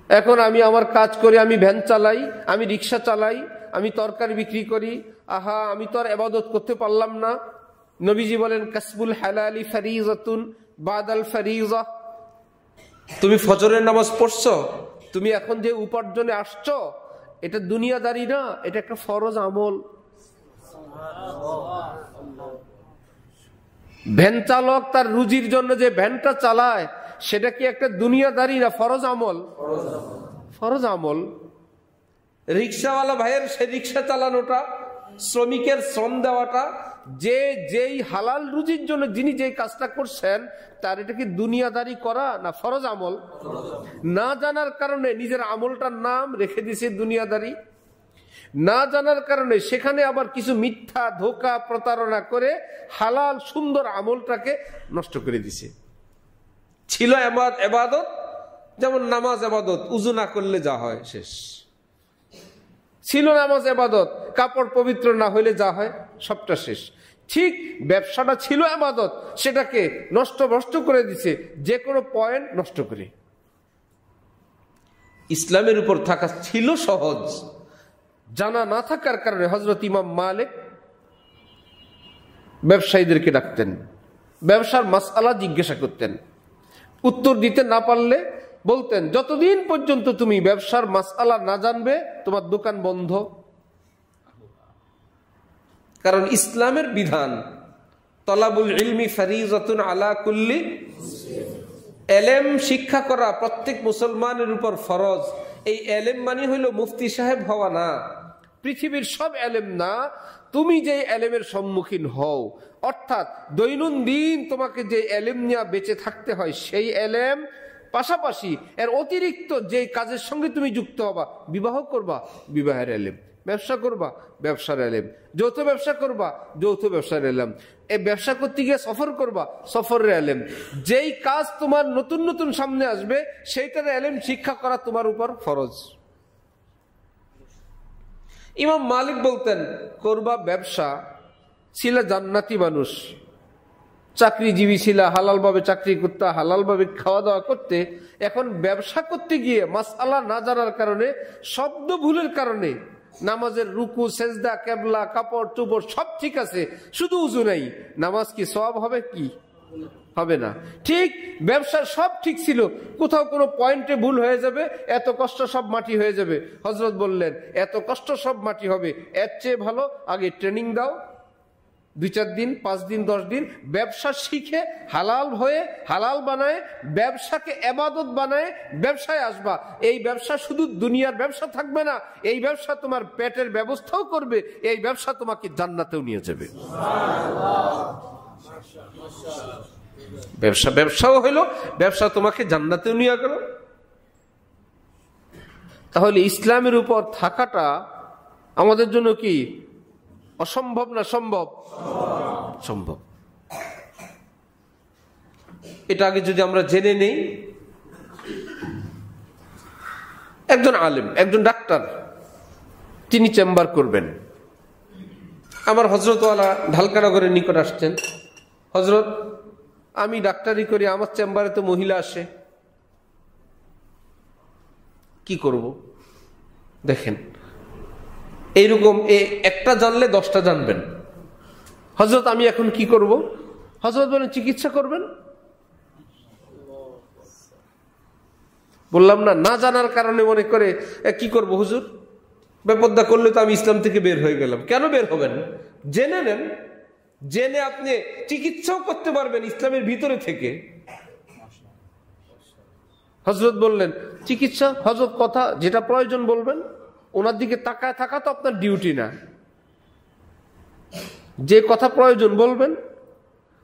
এখন আমি আমার কাজ করি, আমি ভ্যান চালাই, আমি রিক্সা চালাই, আমি তরকারি বিক্রি করি, আহা আমি তো আর ইবাদত করতে পারলাম না। নবীজি বলেন কাসবুল হালালি ফারিজাতুন বাদাল ফারিজা। তুমি ফজরের নামাজ পড়ছো, তুমি এখন যে উপার্জনে আসছো, এটা দুনিয়াদারি না, এটা একটা ফরজ আমল। ভ্যান চালক তার রুজির জন্য যে ভ্যানটা চালায়, সেটা কি একটা দুনিয়াদারি না ফরজ আমল? ফরজ আমল। রিক্সাওয়ালা ভাইয়ের সে রিক্সা চালানোটা, শ্রমিকের শ্রম দেওয়াটা, যে যেই হালাল রুজির জন্য যিনি যেই কাজটা করছেন, তার এটা কি দুনিয়াদারি করা না ফরজ আমল? না জানার কারণে নিজের আমলটার নাম রেখে দিয়েছে দুনিয়াদারি। না জানার কারণে সেখানে আবার কিছু মিথ্যা, ধোঁকা, প্রতারণা করে হালাল সুন্দর আমলটাকে নষ্ট করে দিছে। ছিল এবাদত, যেমন নামাজ এবাদত, উযু না করলে যা হয় শেষ। ছিল নামাজ এবাদত, কাপড় পবিত্র না হইলে যা হয় সবটা শেষ। ঠিক ব্যবসাটা ছিল এবাদত, সেটাকে নষ্ট করে দিছে, যে কোনো পয়েন্ট নষ্ট করে। ইসলামের উপর থাকা ছিল সহজ, জানা না থাকার কারণে হযরত ইমাম মালিক ব্যবসায়ীদেরকে ডাকতেন, ব্যবসার মাসআলা জিজ্ঞাসা করতেন, উত্তর দিতে না পারলে বলতেন, যতদিন পর্যন্ত তুমি ব্যবসার মাসআলা না জানবে তোমার দোকান বন্ধ। কারণ ইসলামের বিধান তলাবুল ইলমি ফারিজাতুন আলা কুল্লি, এলেম শিক্ষা করা প্রত্যেক মুসলমানের উপর ফরজ। এই এলেম মানে হইল মুফতি সাহেব হওয়া না, পৃথিবীর সব এলেম না, তুমি যে এলেমের সম্মুখীন হও, অর্থাৎ দৈনন্দিন তোমাকে যে এলেম নিয়ে বেঁচে থাকতে হয় সেই এলেম, পাশাপাশি এর অতিরিক্ত যে কাজের সঙ্গে তুমি যুক্ত হবা, বিবাহ করবা বিবাহের এলেম, ব্যবসা করবা ব্যবসার এলেম, যৌথ ব্যবসা করবা যৌথ ব্যবসার এলেম, এই ব্যবসা করতে গিয়ে সফর করবা সফরের এলেম, যেই কাজ তোমার নতুন নতুন সামনে আসবে সেইটার এলেম শিক্ষা করা তোমার উপর ফরজ। ইমাম মালিক বলতেন, করবা ব্যবসা, ছিল জান্নাতি মানুষ, চাকরিজীবী ছিল, হালাল ভাবে চাকরি করতে, হালাল ভাবে খাওয়া দাওয়া করতে। এখন ব্যবসা করতে গিয়ে মাসআলা না জানার কারণে, শব্দ ভুলের কারণে নামাজের রুকু সেজদা কেবলা কাপড় চোপড় সব ঠিক আছে, শুধু উযু নাই, নামাজ কি সওয়াব হবে? কি হবে না। ঠিক ব্যবসার সব ঠিক ছিল, কোথাও কোনো পয়েন্টে ভুল হয়ে যাবে, এত কষ্ট সব মাটি হয়ে যাবে। হযরত বললেন, এত কষ্ট সব মাটি হবে, এর চেয়ে ভালো আগে ট্রেনিং দাও, 2-4 দিন 5 দিন 10 দিন ব্যবসা শিখে হালাল হয়ে হালাল বানায়, ব্যবসাকে ইবাদত বানায় ব্যবসায় আসবা। এই ব্যবসা শুধু দুনিয়ার ব্যবসা থাকবে না, এই ব্যবসা তোমার পেটের ব্যবস্থাও করবে, এই ব্যবসা তোমাকে জান্নাতেও নিয়ে যাবে। ব্যবসাও হইল, ব্যবসা তোমাকে জান্নাতেও নিয়ে গেল। তাহলে ইসলামের উপর থাকাটা আমাদের জন্য কি অসম্ভব না সম্ভব? সম্ভব। এটা আগে যদি আমরা জেনে নেই, একজন আলেম, একজন ডাক্তার, তিনি চেম্বার করবেন। আমার হযরতওয়ালা ঢালকানগরের নিকট আসছেন, হযরত আমি ডাক্তারি করি, আমার চেম্বারে তো মহিলা আসে, কি করব? দেখেন এইরকম একটা জানলে 10টা জানবেন। হযরত আমি এখন কি করব? হযরত বলেন, চিকিৎসা করবেন। বললাম না, না জানার কারণে মনে করে কি করব হুজুর, বেপরদা করলে তো আমি ইসলাম থেকে বের হয়ে গেলাম। কেন বের হবেন? জেনে নেন, জেনে আপনি চিকিৎসাও করতে পারবেন ইসলামের ভিতরে থেকে। হযরত বললেন, চিকিৎসা, হযরত কথা যেটা প্রয়োজন বলবেন, ওনার দিকে তাকায় থাকা তো আপনার ডিউটি না, যে কথা প্রয়োজন বলবেন।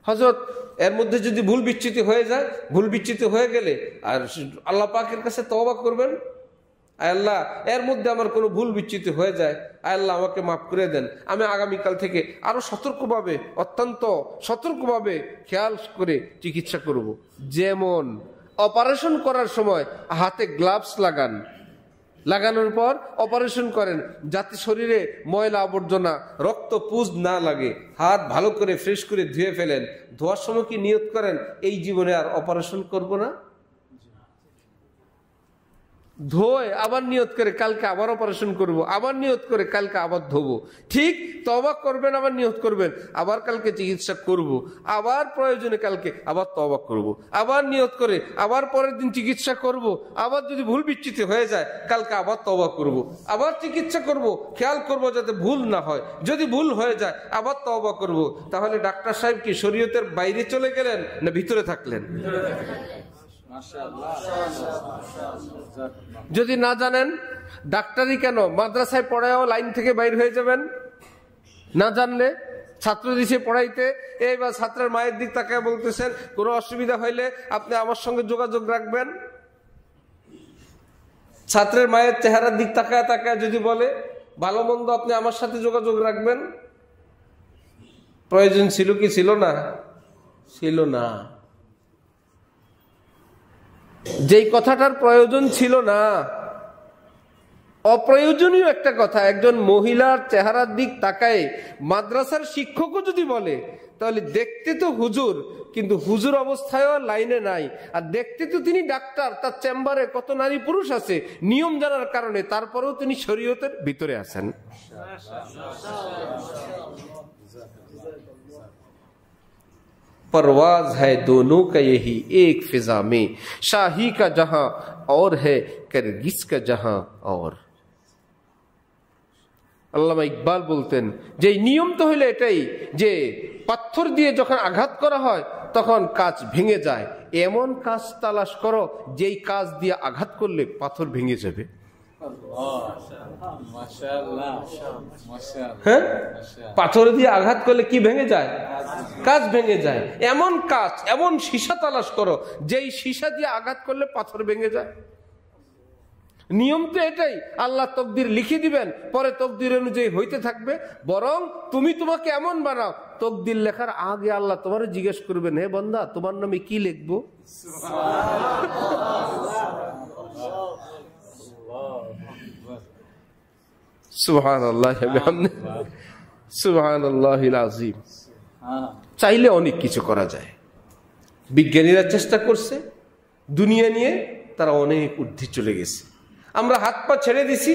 হযরত এর মধ্যে যদি ভুল বিচ্যুতি হয়ে যায়, ভুল বিচ্যুতি হয়ে গেলে আর আল্লাহ পাকের কাছে তওবা করবেন, আয় আল্লাহ এর মধ্যে আমার কোনো ভুল বিচ্যুতি হয়ে যায়, আয় আল্লাহ আমাকে মাফ করে দেন, আমি আগামীকাল থেকে আরো সতর্কভাবে, অত্যন্ত সতর্কভাবে খেয়াল করে চিকিৎসা করব। যেমন অপারেশন করার সময় হাতে গ্লাভস লাগান, লাগানোর পর অপারেশন করেন যাতে শরীরে ময়লা আবর্জনা রক্ত পুজ না লাগে, হাত ভালো করে ফ্রেশ করে ধুয়ে ফেলেন। ধোয়ার সময় কি নিয়ত করেন এই জীবনে আর অপারেশন করব না? ধোয় আবার নিয়ত করে কালকে আবার অপারেশন করব, আবার নিয়ত করে কালকে আবার ধোবো। ঠিক তওবা করবেন, আবার নিয়ত করবেন আবার কালকে চিকিৎসা করব, আবার প্রয়োজনে কালকে আবার তওবা করব, আবার নিয়ত করে আবার পরের দিন চিকিৎসা করব, আবার যদি ভুল বিচ্যুতি হয়ে যায় কালকে আবার তওবা করব, আবার চিকিৎসা করব, খেয়াল করব যাতে ভুল না হয়, যদি ভুল হয়ে যায় আবার তওবা করব। তাহলে ডাক্তার সাহেব কি শরীয়তের বাইরে চলে গেলেন না ভিতরে থাকলেন? যদি না জানেন ডাক্তারি কেন, মাদ্রাসায় পড়ায়ও লাইন থেকে বাইর হয়ে যাবেন। না জানলে ছাত্র দিছে পড়াইতে, এইবার ছাত্রের মায়ের দিক তাকায় বলতেছেন, কোনো অসুবিধা হইলে আপনি আমার সঙ্গে যোগাযোগ রাখবেন। ছাত্রের মায়ের চেহারার দিক তাকায় তাকায় যদি বলে ভালো মন্দ আপনি আমার সাথে যোগাযোগ রাখবেন। প্রয়োজন ছিল কি ছিল না? ছিল না। যেই কথাটার প্রয়োজন ছিল না, অপ্রয়োজনীয় একটা কথা, একজন মহিলার চেহারার দিক তাকায় মাদ্রাসার শিক্ষকও যদি বলে, তাহলে দেখতে তো হুজুর, কিন্তু হুজুর অবস্থায়ও লাইনে নাই, আর দেখতে তো তিনি ডাক্তার, তার চেম্বারে কত নারী পুরুষ আছে, নিয়ম জানার কারণে তারপরেও তিনি শরীয়তের ভিতরে আছেন। परवाज है दोनों का यही एक फिजा में, शाही का जहां और है किरगिज का जहां और। আল্লামা ইকবাল বলতেন যে নিয়ম তো হইলো এটাই যে পাথর দিয়ে যখন আঘাত করা হয় তখন কাঁচ ভেঙে যায়, এমন কাঁচ তালাশ করো যেই কাঁচ দিয়ে আঘাত করলে পাথর ভেঙে যাবে। হ্যাঁ, পাথর দিয়ে আঘাত করলে কি ভেঙে যায়? কাঁচ ভেঙে যায়। এমন কাঁচ, এমন সীসা তালাশ করো যেই সীসা দিয়ে আঘাত করলে পাথর ভেঙে যায়। নিয়ম তো এটাই, আল্লাহ তকদির লিখে দিবেন, পরে তকদির অনুযায়ী হইতে থাকবে। বরং তুমি তোমাকে এমন বানাও, তকদির লেখার আগে আল্লাহ তোমার জিজ্ঞেস করবেন, হে বান্দা তোমার নামে কি লিখবো? সুবহানাল্লাহ সুবহানাল্লাহিল আযীম। চাইলে অনেক কিছু করা যায়। বিজ্ঞানীরা চেষ্টা করছে, দুনিয়া নিয়ে তারা অনেক ঊর্ধ্বে চলে গেছে। আমরা হাত পা ছেড়ে দিছি,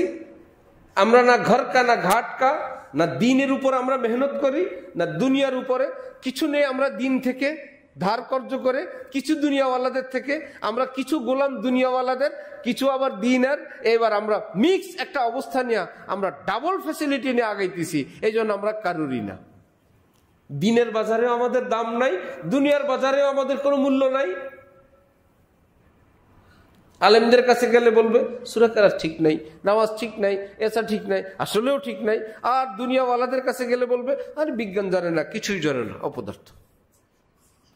আমরা না ঘর কা না ঘাট কা, না দিনের উপর আমরা মেহনত করি, না দুনিয়ার উপরে কিছু নেই। আমরা দিন থেকে ধার কর্জ করে, কিছু দুনিয়াওয়ালাদের থেকে, আমরা কিছু গোলাম দুনিয়াওয়ালাদের, কিছু আবার দিনের। এবার আমরা মিক্স একটা অবস্থা নিয়ে আমরা ডাবল ফ্যাসিলিটি নিয়ে আগাইতেছি। এই জন্য আমরা কারুরই না। দিনের বাজারেও আমাদের দাম নাই, দুনিয়ার বাজারেও আমাদের কোনো মূল্য নাই। আলেমদের কাছে গেলে বলবে সূরা কেরাত ঠিক নাই, নামাজ ঠিক নাই, এসা ঠিক নাই, আসলেও ঠিক নাই। আর দুনিয়াওয়ালাদের কাছে গেলে বলবে আরে বিজ্ঞান জানে না, কিছুই জানে না, অপদার্থ।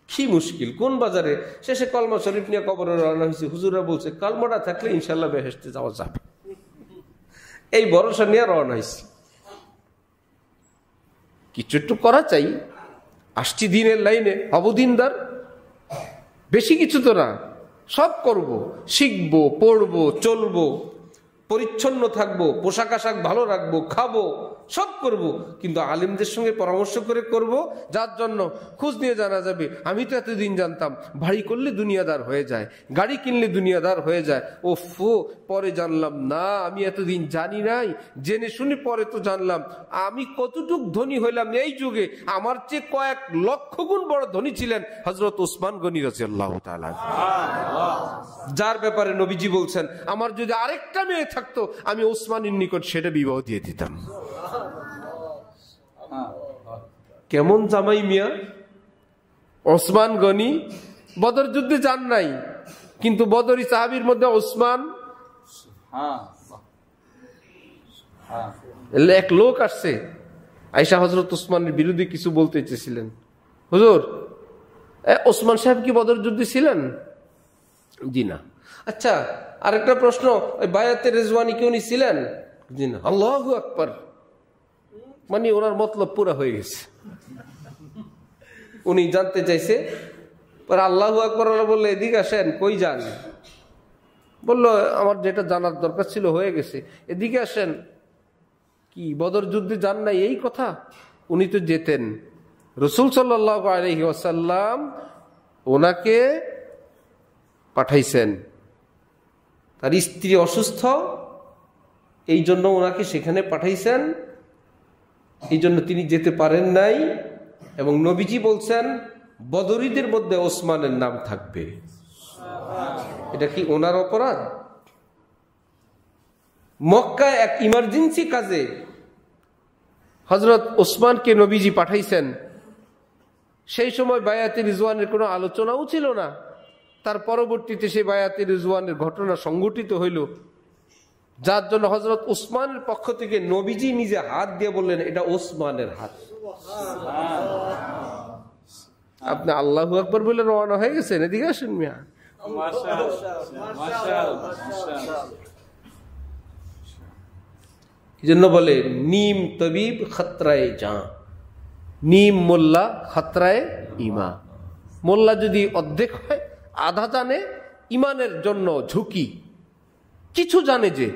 কি মুশকিল, কোন বাজারে? শেষে কলমা শরীফ নিয়ে কবরে রওনা হয়েছে। হুজুরা বলছে কলমাটা থাকলে ইনশাল্লাহ বেহেশতে যাওয়া যাবে, এই ভরসা নিয়ে রওনা হয়েছে। কিছু একটু করা চাই, আসছি দিনের লাইনে, হব দিনদার, বেশি কিছু তো না। সব করব, শিখবো, পড়বো, চলবো, পরিচ্ছন্ন থাকবো, পোশাক আশাক ভালো রাখবো, খাবো, সব করব। কিন্তু আলিমদের সঙ্গে পরামর্শ করে করব, যার জন্য খোঁজ নিয়ে জানা যাবে আমি তো এতদিন জানতাম বাড়ি করলে দুনিয়াদার হয়ে যায়, গাড়ি কিনলে দুনিয়াদার হয়ে যায়। ওফো, পরে জানলাম না, আমি এতদিন জানি নাই, জেনে শুনে পরে তো জানলাম আমি কতটুক ধনী হইলাম এই যুগে। আমার চেয়ে কয়েক লক্ষ গুণ বড় ধনী ছিলেন হযরত ওসমান গনি রাদিয়াল্লাহু তাআলা, যার ব্যাপারে নবীজি বলছেন আমার যদি আরেকটা মেয়ে থাকতো আমি ওসমানের নিকট সেটা বিবাহ দিয়ে দিতাম। কেমন জামাই মিয়া! ওসমান গনি বদর যুদ্ধে যান নাই, কিন্তু বদরি সাহাবীর মধ্যে ওসমান। এক লোক আসছে, আয়েশা হযরত ওসমানের বিরুদ্ধে কিছু বলতে চেয়েছিলেন। হুজুর, ওসমান সাহেব কি বদর যুদ্ধে ছিলেন? জি না। আচ্ছা, আরেকটা প্রশ্ন, ওই বায়াতে রিজওয়ানি কি উনি ছিলেন? জি না। আল্লাহু আকবার, মানে ওনার মতলব পুরা হয়ে গেছে। উনি জানতে চাইছে, পরে আল্লাহু আকবার বললে এদিকে আসেন। কই যান? বললো আমার যেটা জানার দরকার ছিল হয়ে গেছে, এদিকে আসেন। কি বদর যুদ্ধে যান নাই এই কথা? উনি তো যেতেন। রাসূল সাল্লাল্লাহু আলাইহি ওয়াসাল্লাম ওনাকে পাঠাইছেন, তার স্ত্রী অসুস্থ, এই জন্য ওনাকে সেখানে পাঠাইছেন, এই জন্য তিনি যেতে পারেন নাই। এবং নবীজি বলছেন বদরীদের মধ্যে ওসমানের নাম থাকবে। এটা কি ওনার অপরাধ? মক্কায় এক ইমার্জেন্সি কাজে হযরত ওসমানকে নবীজি পাঠাইছেন। সেই সময় বায়াতে রিজওয়ানের কোনো আলোচনাও ছিল না। তার পরবর্তীতে সেই বায়াতে রিজওয়ানের ঘটনা সংঘটিত হইল, যার জন্য হযরত ওসমানের পক্ষ থেকে নবীজি নিজে হাত দিয়ে বললেন এটা ওসমানের হাত। আপনি আল্লাহু আকবার বলে রওনা হয়ে গেছেন, এদিকে আসেন মিয়া। এই জন্য বলে নিম তবিব খতরায়ে জাঁ, নিম মোল্লা খতরায়ে ইমা। মোল্লা যদি অর্ধেক হয়, আধা জানে, ইমানের জন্য ঝুঁকি। কিছু জানে যে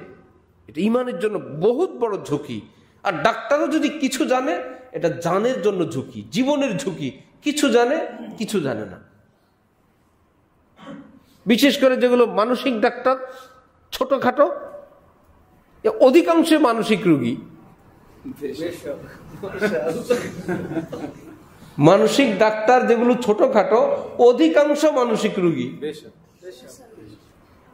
এটা ইমানের জন্য বহুত বড় ঝুঁকি। আর ডাক্তারও যদি কিছু জানে, এটা জানের জন্য ঝুঁকি, জীবনের ঝুঁকি। কিছু জানে, কিছু জানে না। বিশেষ করে যেগুলো মানসিক ডাক্তার, ছোটখাটো, অধিকাংশ মানসিক রোগী। মানসিক ডাক্তার যেগুলো ছোটখাটো, অধিকাংশ মানসিক রোগী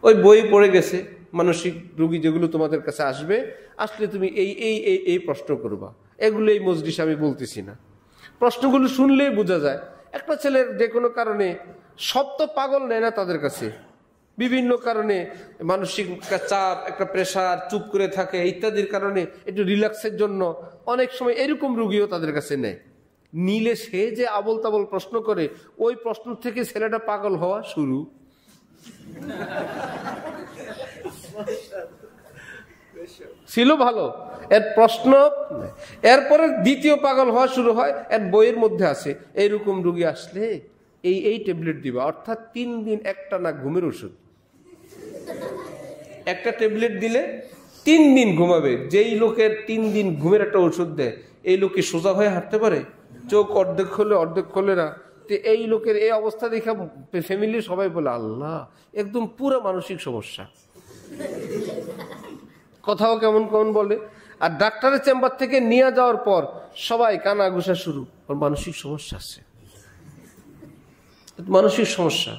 ওই বই পড়ে গেছে। মানসিক রোগী যেগুলো তোমাদের কাছে আসবে, আসলে তুমি এই এই এই এই প্রশ্ন করবা, এগুলো এই মজলিসে আমি বলতেছি না, প্রশ্নগুলো শুনলেই বোঝা যায়। একটা ছেলের যে কোনো কারণে, সব তো পাগল নেয় না তাদের কাছে, বিভিন্ন কারণে মানসিক চাপ, একটা প্রেশার, চুপ করে থাকে ইত্যাদির কারণে একটু রিল্যাক্সের জন্য অনেক সময় এরকম রুগীও তাদের কাছে নেয়। নিলে সে যে আবল তাবল প্রশ্ন করে, ওই প্রশ্ন থেকে ছেলেটা পাগল হওয়া শুরু। ছিল ভালো এর প্রশ্ন, এরপরে দ্বিতীয় পাগল হওয়া শুরু হয়। এর বইয়ের মধ্যে আছে এইরকম রুগী আসলে এই ট্যাবলেট দিবা, অর্থাৎ 3 দিন একটানা ঘুমের ওষুধ। একটা ট্যাবলেট দিলে 3 দিন ঘুমাবে। যেই লোকের 3 দিন ঘুমের একটা ওষুধ দেয়, এই লোকে সোজা হয়ে হাঁটতে পারে? চোখ অর্ধেক খোলে অর্ধেক খোলে না। তো এই লোকের এই অবস্থা দেখে ফ্যামিলির সবাই বলে, আল্লাহ, একদম পুরো মানসিক সমস্যা। কথাও কেমন কেমন বলে। আর ডাক্তারের চেম্বার থেকে নিয়ে যাওয়ার পর সবাই কানা ঘুষা শুরু, ওর মানসিক সমস্যা আছে, মানসিক সমস্যা।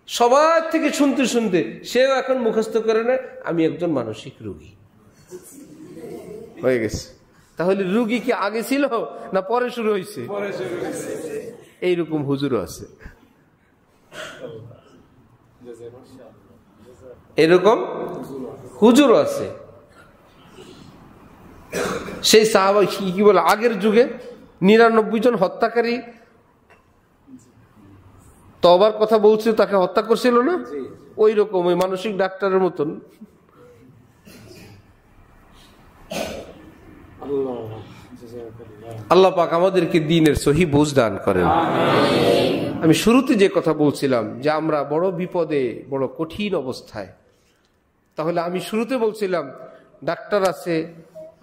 সবার থেকে শুনতে শুনতে সেও এখন মুখস্থ করে নেয়, আমি একজন মানসিক রোগী হয়ে গেছে। তাহলে রুগী কি আগে ছিল না পরে শুরু হয়েছে? এইরকম হুজুরও আছে, এরকম হুজুরও আছে। সেই সাহাবা কি বলে, আগের যুগে 99 জন হত্যাকারী তওবার কথা বলছে, তাকে হত্যা করছিল না? ওই রকম ওই মানসিক ডাক্তারের মতন। আল্লাহ পাক আমাদেরকে দ্বীনের সহি বুঝ দান করেন। আমি শুরুতে যে কথা বলছিলাম যে আমরা বড় বিপদে, বড় কঠিন অবস্থায়, তাহলে আমি শুরুতে বলছিলাম ডাক্তার আছে,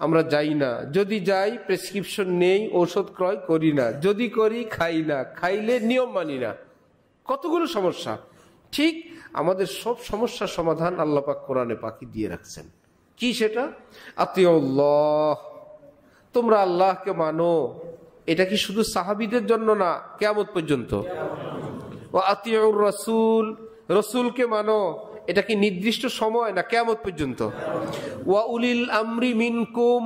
আমরা যাই না, যদি যাই প্রেসক্রিপশন নেই, ঔষধ ক্রয় করি না, যদি করি খাই না, খাইলে নিয়ম মানি না, কতগুলো সমস্যা। ঠিক আমাদের সব সমস্যার সমাধান আল্লাহ পাক কোরআনে পাকি দিয়ে রাখছেন। কি সেটা? আতিউল্লাহ, তোমরা আল্লাহকে মানো। এটা কি শুধু সাহাবীদের জন্য না, কিয়ামত পর্যন্ত। ওয়া আতিউর রাসূল, রাসূলকে মানো। এটা কি নির্দিষ্ট সময় না, কিয়ামত পর্যন্ত। ওয়া উলিল আমরি মিনকুম,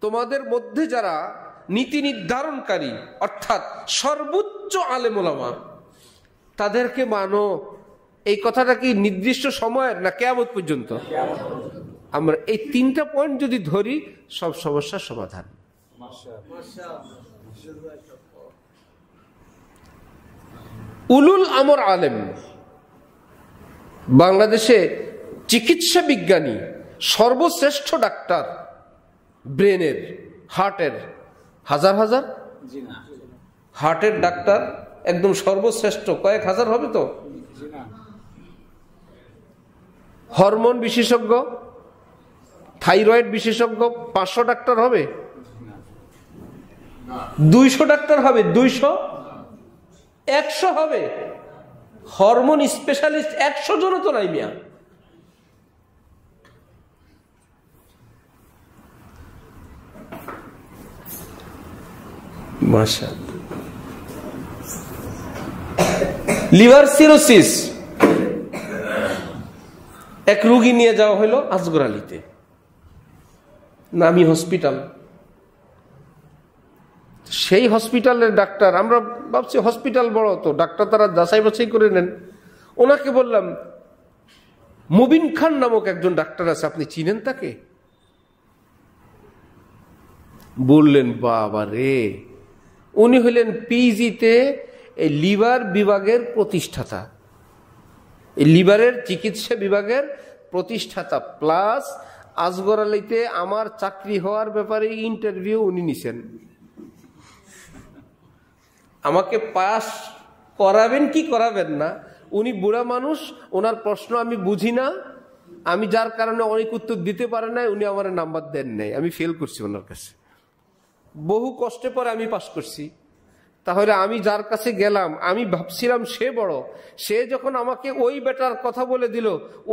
তোমাদের মধ্যে যারা নীতি নির্ধারণকারী, অর্থাৎ সর্বোচ্চ আলেম ওলামা, তাদেরকে মানো। এই কথাটা কি নির্দিষ্ট সময়ের না কিয়ামত পর্যন্ত? আমরা এই 3টা পয়েন্ট যদি ধরি, সব সমস্যার সমাধান। উলুল আমর আলেম, বাংলাদেশে চিকিৎসা বিজ্ঞানী, সর্বশ্রেষ্ঠ ডাক্তার, ব্রেনের, হার্টের, হাজার হাজার হার্টের ডাক্তার একদম সর্বশ্রেষ্ঠ, কয়েক হাজার হবে তো। হরমোন বিশেষজ্ঞ, থাইরয়েড বিশেষজ্ঞ 500 ডাক্তার হবে? 200 ডাক্তার হবে? 200? 100 হবে? হরমোন স্পেশালিস্ট 100 জন তো নাই মিয়া। মাশাআল্লাহ। লিভার সিরোসিস এক রোগী নিয়ে যাওয়া হলো আজগর আলীতে, নামি হসপিটাল। সেই হসপিটালের ডাক্তার, আমরা ভাবছি হসপিটাল বড় তো ডাক্তার তারা যাচাই বাছাই করে নেন। ওনাকে বললাম, মুবিন খান নামক একজন ডাক্তার আছে, আপনি চিনেন তাকে? বললেন, বাবা রে, উনি হলেন পিজিতে এই লিভার বিভাগের প্রতিষ্ঠাতা, এই লিভারের চিকিৎসা বিভাগের প্রতিষ্ঠাতা, প্লাস আজগর আলীতে আমার চাকরি হওয়ার ব্যাপারে ইন্টারভিউ উনি নিছেন। আমাকে পাস করাবেন কি করাবেন না, উনি বুড়া মানুষ, ওনার প্রশ্ন আমি বুঝি না, আমি যার কারণে অনেক উত্তর দিতে পারে নাই, উনি আমার নাম্বার দেন নাই, আমি ফেল করছি ওনার কাছে। বহু কষ্টে পরে আমি পাস করছি। তাহলে আমি যার কাছে গেলাম, আমি ভাবছিলাম সে বড়, সে যখন আমাকে ওই বেটার কথা বলে দিল,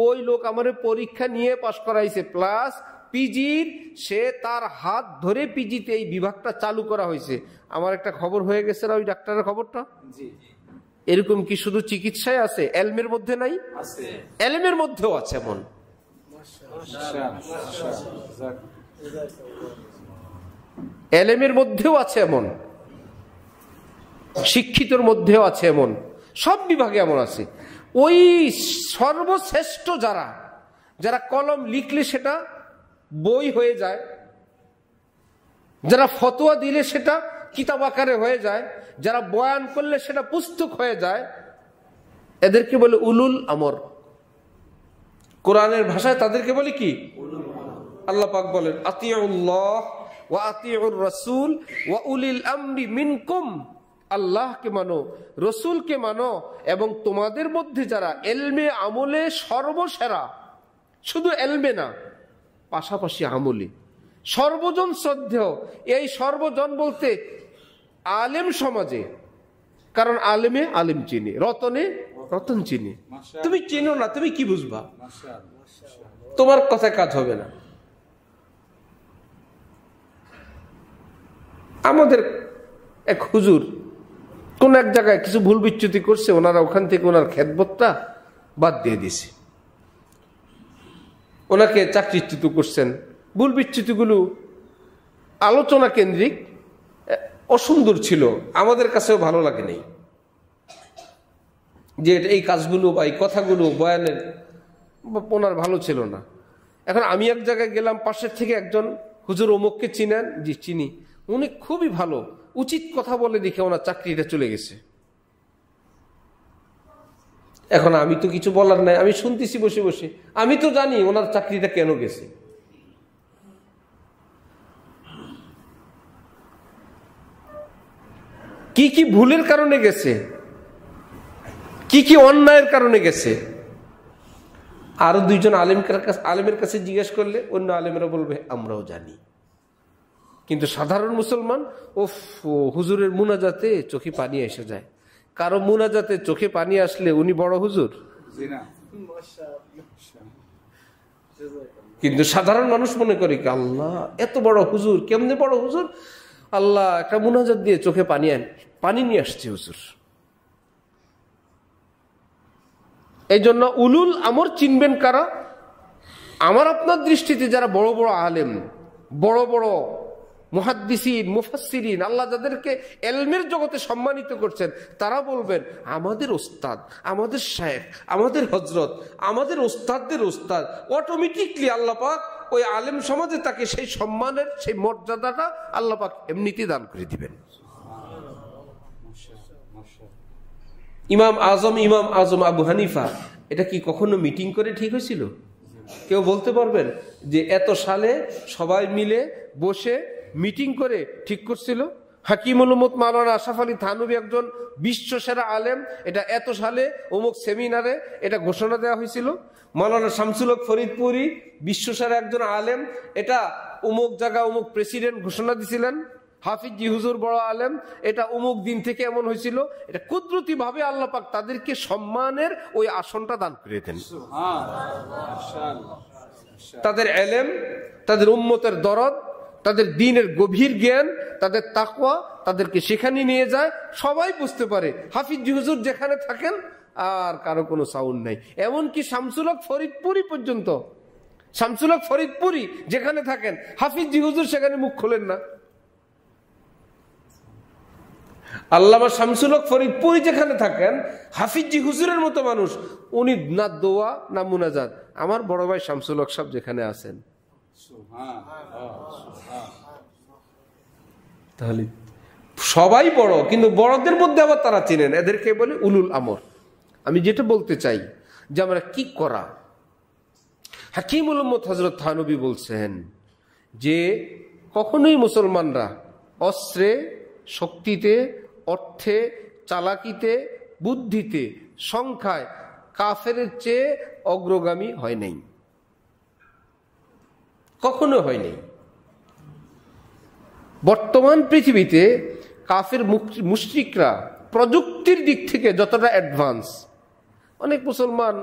ওই লোক আমার পরীক্ষা নিয়ে পাস করাইছে, প্লাস পিজির, সে তার হাত ধরে পিজিতে এই বিভাগটা চালু করা হয়েছে। আমার একটা খবর হয়ে গেছে না ওই ডাক্তারের খবরটা? এরকম কি শুধু চিকিৎসায় আছে, এলমের মধ্যে নাই? এলমের মধ্যেও আছে এমন। এলমের মধ্যেও আছে এমন, শিক্ষিতর মধ্যেও আছে এমন, সব বিভাগে এমন আছে। ওই সর্বশ্রেষ্ঠ যারা যারা কলম লিখলে সেটা বই হয়ে যায়, যারা ফতোয়া দিলে সেটা কিতাব আকারে হয়ে যায়, যারা বয়ান করলে সেটা পুস্তক হয়ে যায়, এদেরকে বলে উলুল আমর। কোরআনের ভাষায় তাদেরকে বলে কি? আল্লাহ পাক বলেন আতিউল্লাহ ওয়া আতিউর রাসূল ওয়া উলিল আমরি মিনকুম। আল্লাহকে মানো, রসুলকে মানো, এবং তোমাদের মধ্যে যারা এলমে আমলে সর্বসেরা, শুধু এলমে না, পাশাপাশি আমলে সর্বজন শ্রদ্ধেয়। এই সর্বজন বলতে আলেম সমাজে, কারণ আলেমে আলেম চিনি, রতনে রতন চিনি। তুমি চিনো না, তুমি কি বুঝবা? তোমার কথায় কাজ হবে না। আমাদের এক হুজুর কোন এক জায়গায় কিছু ভুল বিচ্যুতি করছে, ওনারা ওখান থেকে ওনার খেদমতটা বাদ দিয়ে দিছে, ওনাকে চাকরিচ্যুত করছেন। ভুল বিচ্যুতিগুলো আলোচনা কেন্দ্রিক, অসুন্দর ছিল, আমাদের কাছেও ভালো লাগে নাই যে এই কাজগুলো বা এই কথাগুলো বয়ানের ওনার ভালো ছিল না। এখন আমি এক জায়গায় গেলাম, পাশের থেকে একজন হুজুর অমুককে চিনেন? জি চিনি। উনি খুবই ভালো, উচিত কথা বলে দেখে ওনার চাকরিটা চলে গেছে। এখন আমি তো কিছু বলার নাই, আমি শুনতেছি বসে বসে, আমি তো জানি ওনার চাকরিটা কেন গেছে। কি কি ভুলের কারণে গেছে, কি কি অন্যায়ের কারণে গেছে। আরো দুইজন আলেমের কাছে জিজ্ঞেস করলে অন্য আলেমেরা বলবে আমরাও জানি। কিন্তু সাধারণ মুসলমান, ও হুজুরের মুনাজাতে চোখে পানি এসে যায়। কারো মুনাজাতে চোখে পানি আসলে উনি বড় হুজুর, কিন্তু সাধারণ মানুষ মনে করে কি আল্লাহ এত বড় হুজুর, কেমনে বড় হুজুর, আল্লাহ একটা মুনাজাত দিয়ে চোখে পানি নিয়ে আসছে হুজুর। এই জন্য উলুল আমর চিনবেন কারা? আমার আপনার দৃষ্টিতে যারা বড় বড় আলেম, বড় বড় মুহাদ্দিসিন, মুফাসসিরিন, আল্লাহ যাদেরকে এলমের জগতে সম্মানিত করছেন, তারা বলবেন আমাদের ওস্তাদ, আমাদের শায়েখ, আমাদের হযরত, আমাদের ওস্তাদদের ওস্তাদ। অটোমেটিকলি আল্লাহ পাক ওই আলেম সমাজে তাকে সেই সম্মানের, সেই মর্যাদাটা আল্লাহ পাক এমনিতেই দান করে দিবেন। ইমাম আজম আবু হানিফা, এটা কি কখনো মিটিং করে ঠিক হয়েছিল? কেউ বলতে পারবেন যে এত সালে সবাই মিলে বসে মিটিং করে ঠিক করছিল? হাকিমুল উম্মত মাওলানা আশরাফ আলী থানভী একজন বিশ্ব সেরা আলেম, এটা এত সালে অমুক সেমিনারে এটা ঘোষণা দেওয়া হয়েছিল। মাওলানা শামসুল হক ফরিদপুরি বিশ্ব সেরা একজন আলেম, এটা অমুক জায়গা অমুক প্রেসিডেন্ট ঘোষণা দিছিলেন। হাফিজ জি হুজুর বড় আলেম, এটা অমুক দিন থেকে এমন হয়েছিল। এটা কুদরতি ভাবে আল্লাহ পাক তাদেরকে সম্মানের ওই আসনটা দান করে দেন। তাদের এলেম, তাদের উম্মতের দরদ, তাদের দ্বীনের গভীর জ্ঞান, তাদের তাকওয়া তাদেরকে সেখানে নিয়ে যায়। সবাই বুঝতে পারে হাফিজ জি হুজুর যেখানে থাকেন আর কারো কোনো সাউন্ড নাই। এমনকি শামসুল হক ফরিদপুরি পর্যন্ত, শামসুল হক ফরিদপুরি যেখানে থাকেন, হাফিজ জি হুজুর সেখানে মুখ খোলেন না। আল্লামা শামসুল হক ফরিদপুরি যেখানে থাকেন, হাফিজ জি হুজুরের মতো মানুষ, উনি না দোয়া না মুনাজাত। আমার বড় ভাই শামসুল হক সাহেব যেখানে আছেন, তাহলে সবাই বড়, কিন্তু বড়দের মধ্যে আবার তারা চিনেন, এদেরকে বলে উলুল আমর। আমি যেটা বলতে চাই যে আমরা কি করা, হাকিমুল উম্মত হযরত থানভী বলছেন যে কখনোই মুসলমানরা অস্ত্রে, শক্তিতে, অর্থে, চালাকিতে, বুদ্ধিতে, সংখ্যায় কাফেরের চেয়ে অগ্রগামী হয় নাই, কখনো হয় নাই। বর্তমান পৃথিবীতে কাফের মুশরিকরা প্রযুক্তির দিক থেকে যতটা অ্যাডভান্স, অনেক মুসলমান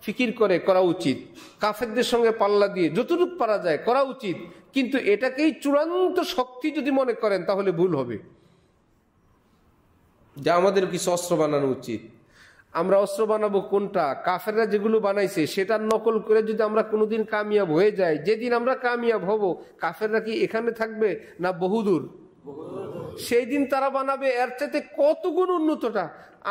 ফিকির করে করা উচিত, কাফেরদের সঙ্গে পাল্লা দিয়ে যতটুকু পারা যায় করা উচিত, কিন্তু এটাকেই চূড়ান্ত শক্তি যদি মনে করেন তাহলে ভুল হবে। যে আমাদের কিছু অস্ত্র বানানো উচিত, আমরা অস্ত্র বানাবো কোনটা? কাফেররা যেগুলো বানাইছে সেটার নকল করে যদি আমরা কোনোদিন কামিয়াব হয়ে যাই, যেদিন আমরা কামিয়াব হব কাফেররা কি এখানে থাকবে না বহুদূর? সেই দিন তারা বানাবে এর চাইতে কত গুণ উন্নতটা,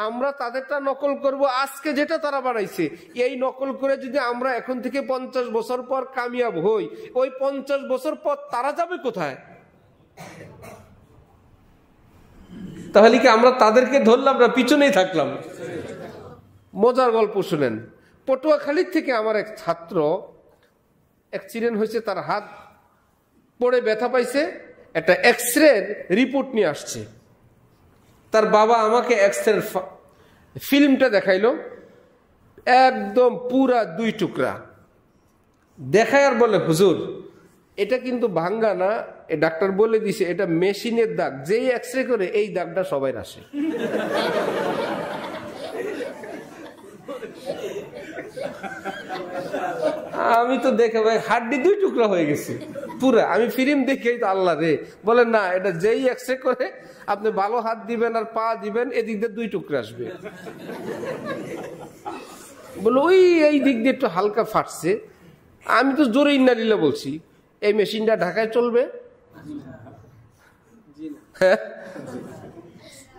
আমরা তাদেরটা নকল করব। আজকে যেটা তারা বানাইছে এই নকল করে যদি আমরা এখন থেকে 50 বছর পর কামিয়াব হই, ওই 50 বছর পর তারা যাবে কোথায়? তাহলে কি আমরা তাদেরকে ধরলাম না পিছনেই থাকলাম? মজার গল্প শুনেন। পটুয়াখালীর থেকে আমার এক ছাত্র অ্যাক্সিডেন্ট হয়েছে, তার হাত পড়ে ব্যথা পাইছে, একটা এক্সরে রিপোর্ট নিয়ে আসছে। তার বাবা আমাকে এক্সরে ফিল্মটা দেখাইলো, একদম পুরা 2 টুকরা দেখায় আর বলে, হুজুর এটা কিন্তু ভাঙ্গা না, এ ডাক্তার বলে দিছে এটা মেশিনের দাগ, যেই এক্সরে করে এই দাগটা সবাই আসে। আমি তো দেখে ভাই হাড্ডি 2 টুকরা হয়ে গেছে পুরা। আমি ফিল্ম দেখে তো আল্লাহ রে, বলেন না এটা যেই এক্সরে করে আপনি ভালো হাত দিবেন আর পা দিবেন এদিক দিয়ে 2 টুকরা আসবে। বলে ওই এই দিক দিয়ে একটু হালকা ফাটছে। আমি তো জোরে ইন্নালিল্লাহ বলছি, এই মেশিনটা ঢাকায় চলবে?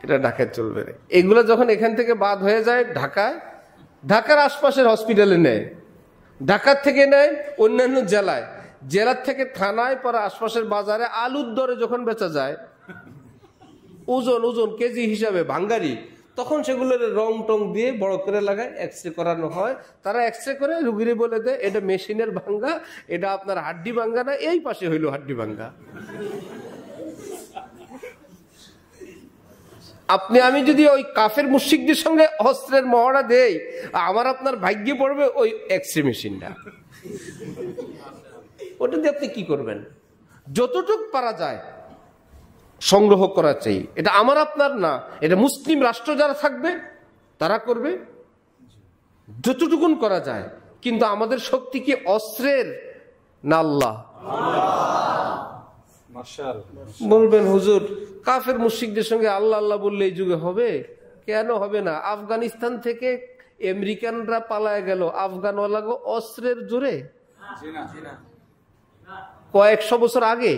এটা ঢাকায় চলবে না। এগুলো যখন এখান থেকে বাদ হয়ে যায় ঢাকায়, ঢাকার আশপাশের হসপিটালে নেয়, ঢাকার থেকে নেয় অন্যান্য জেলায়, জেলার থেকে থানায়, পরে আশপাশের বাজারে আলুর দরে যখন বেচা যায় ওজন কেজি হিসাবে ভাঙ্গারি, তখন সেগুলোর রং টং দিয়ে বড় করে লাগায়, এক্সরে করানো হয়। তারা এক্সরে করে রুগীরে বলে দেয় এটা মেশিনের ভাঙ্গা, এটা আপনার হাড্ডি ভাঙ্গা না, এই পাশে হইল হাড্ডি ভাঙ্গা। আপনি আমি যদি ওই কাফের মুশরিকদের সঙ্গে অস্ত্রের মহড়া দেই, আমার আপনার ভাগ্যে পড়বে ওই এক্সরে মেশিনটা। ওটা দিয়ে আপনি কি করবেন? যতটুকু পারা যায় সংগ্রহ করা চাই। এটা আমার আপনার না, এটা মুসলিম রাষ্ট্র যারা থাকবে তারা করবে যতটুকুন করা যায়। কিন্তু আমাদের শক্তি কি অস্ত্রের না আল্লাহ? বলবেন হুজুর কাফের মুশরিকদের সঙ্গে আল্লাহ আল্লাহ বললে এই যুগে হবে? কেন হবে না? আফগানিস্তান থেকে আমেরিকানরা পালায় গেল আফগানওয়ালাগো অস্ত্রের জোরে কয়েকশো বছর আগে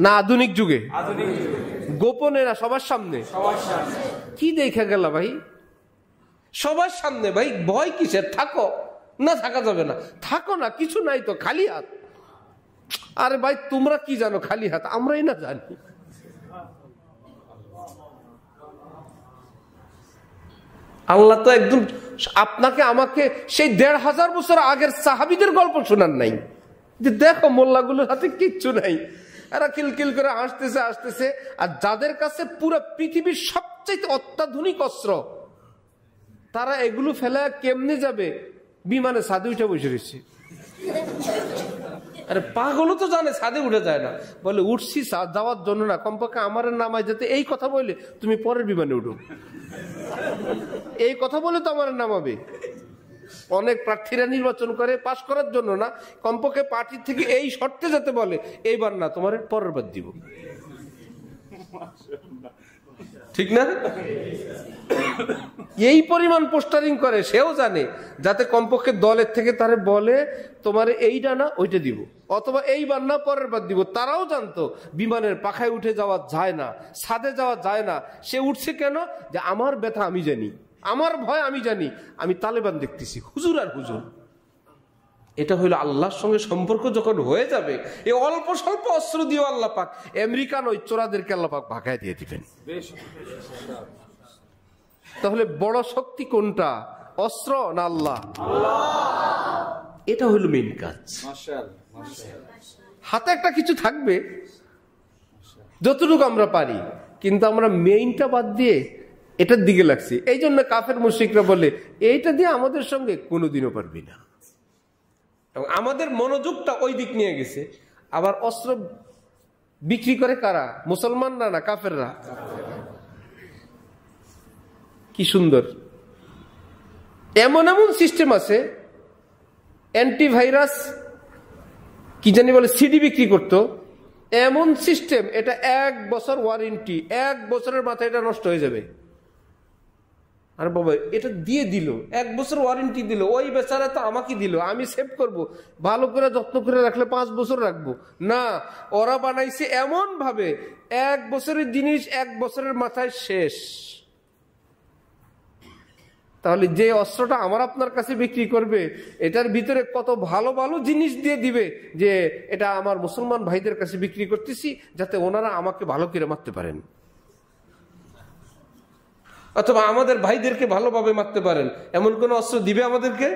না আধুনিক যুগে? গোপনে না সবার সামনে? কি দেখা গেল ভাই? সবার সামনে ভাই। ভয় কিসের? থাকো না, থাকা যাবে না, থাকো না, কিছু নাই তো, খালি হাত। আরে ভাই তোমরা কি জানো খালি হাত? আমরাই না জানি। আল্লাহ তো একদম আপনাকে আমাকে সেই 1500 বছর আগের সাহাবীদের গল্প শোনার নাই যে দেখো মোল্লাগুলোর হাতে কিচ্ছু নাই, এরা কিলকিল করে আসতেছে। আর যাদের কাছে পুরো পৃথিবীর সবচেয়ে অত্যাধুনিক অস্ত্র, তারা এগুলো ফেলে কেমনে যাবে? বিমানে ছাদে উঠে বসে রয়েছে। আরে পাগলও তো জানে ছাদে উঠে যায় না, বলে উঠছি যাওয়ার জন্য না, কমপক্ষে আমার নামায় যেতে, এই কথা বলে তুমি পরের বিমানে উঠো, এই কথা বলে তো আমার নামাবে। অনেক প্রার্থীরা নির্বাচন করে পাশ করার জন্য না, কমপক্ষে পার্টি থেকে এই শর্তে যেতে বলে এইবার না, তোমার পরের বার দিব। ঠিক না? এই পরিমাণ পোস্টারিং করে, সেও জানে যাতে কমপক্ষে দলের থেকে তারে বলে তোমার এইটা না ওইটা দিব, অথবা এইবার না পরের বার দিব। তারাও জানতো বিমানের পাখায় উঠে যাওয়া যায় না, ছাদে যাওয়া যায় না। সে উঠছে কেন? যে আমার ব্যথা আমি জানি, আমার ভয় আমি জানি, আমি তালেবান দেখতেছি, হুজুর আর হুজুর। এটা হইলো আল্লাহর সঙ্গে সম্পর্ক যখন হয়ে যাবে, এই অল্প স্বল্প অস্ত্র দিয়ে আল্লাহ পাক আমেরিকান ওই চোরাদেরকে আল্লাহ পাক ভাগায় দিয়ে দিবেন। তাহলে বড় শক্তি কোনটা? অস্ত্র না আল্লাহ? এটা হইল মেইন কাজ। হাতে একটা কিছু থাকবে যতটুকু আমরা পারি, কিন্তু আমরা মেইনটা বাদ দিয়ে এটার দিকে লাগছি। এই জন্য কাফের মুশরিকরা বলে এইটা দিয়ে আমাদের সঙ্গে কোনোদিনও পারবি না, এবং আমাদের মনোযোগটা ওই দিক নিয়ে গেছে। আবার অস্ত্র বিক্রি করে কারা? মুসলমান না কাফেররা? কি সুন্দর! এমন এমন সিস্টেম আছে, অ্যান্টিভাইরাস কি জানি বলে সিডি বিক্রি করতো, এমন সিস্টেম, এটা 1 বছর ওয়ারেন্টি, 1 বছরের মাথায় এটা নষ্ট হয়ে যাবে। আর বাবা এটা দিয়ে দিল, 1 বছর ওয়ারেন্টি দিল, ওই বেচারা তো আমাকে দিল, আমি সেভ করব, ভালো করে যত্ন করে রাখলে 5 বছর রাখবো না। ওরা বানাইছে এমন ভাবে 1 বছরের জিনিস 1 বছরের মাথায় শেষ। তাহলে যে অস্ত্রটা আমার আপনার কাছে বিক্রি করবে, এটার ভিতরে কত ভালো ভালো জিনিস দিয়ে দিবে যে এটা আমার মুসলমান ভাইদের কাছে বিক্রি করতেছি যাতে ওনারা আমাকে ভালো করে মারতে পারেন, অথবা আমাদের ভাইদেরকে ভালোভাবে মারতে পারেন, এমন কোন অস্ত্র দিবে আমাদেরকে?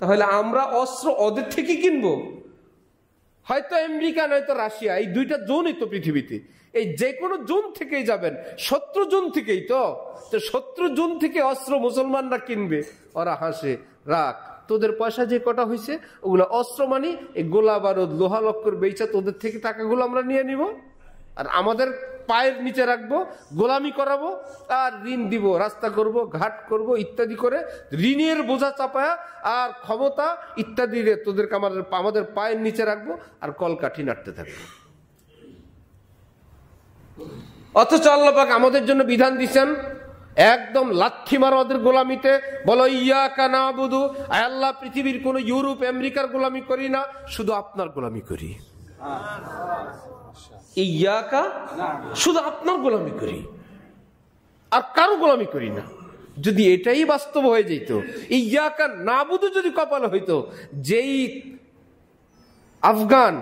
তাহলে আমরা অস্ত্র ওদের থেকে কিনবো, হয়তো আমেরিকা নয়তো রাশিয়া, এই 2টা জোনই তো পৃথিবীতে, এই যে কোনো জোন থেকেই যাবেন, শত্রু জোন থেকেই তো শত্রু জোন থেকে অস্ত্র মুসলমানরা কিনবে। ওরা হাসে, রাখ, তোদের পয়সা যে কটা হয়েছে ওগুলো অস্ত্র মানি, এই গোলা বারুদ লোহা লক্কর বেচা তোদের থেকে টাকাগুলো আমরা নিয়ে নিব, আর আমাদের পায়ের নিচে রাখবো, গোলামি করাবো, আর ঋণ দিব, রাস্তা করব, ঘাট করব, ইত্যাদি করে ঋণের বোঝা চাপায়া আর ক্ষমতা ইত্যাদি তোদেরকে আমাদের পায়ের নিচে রাখবো, আর কলকাঠি নাড়তে থাকবো। অথচ আল্লাহ পাক আমাদের জন্য বিধান দিচ্ছেন একদম লাথি মারো ওদের গোলামিতে, বলো ইয়াকা নাবুদু, আল্লাহ পৃথিবীর কোন ইউরোপ আমেরিকার গোলামি করি না, শুধু আপনার গোলামি করি। ইয়াকা, শুধু আপনার গোলামি করি, আর কারো গোলামি করি না। যদি এটাই বাস্তব হয়ে যেত, ইয়াকা নাবুদু যদি কপাল হইতো, যেই আফগান,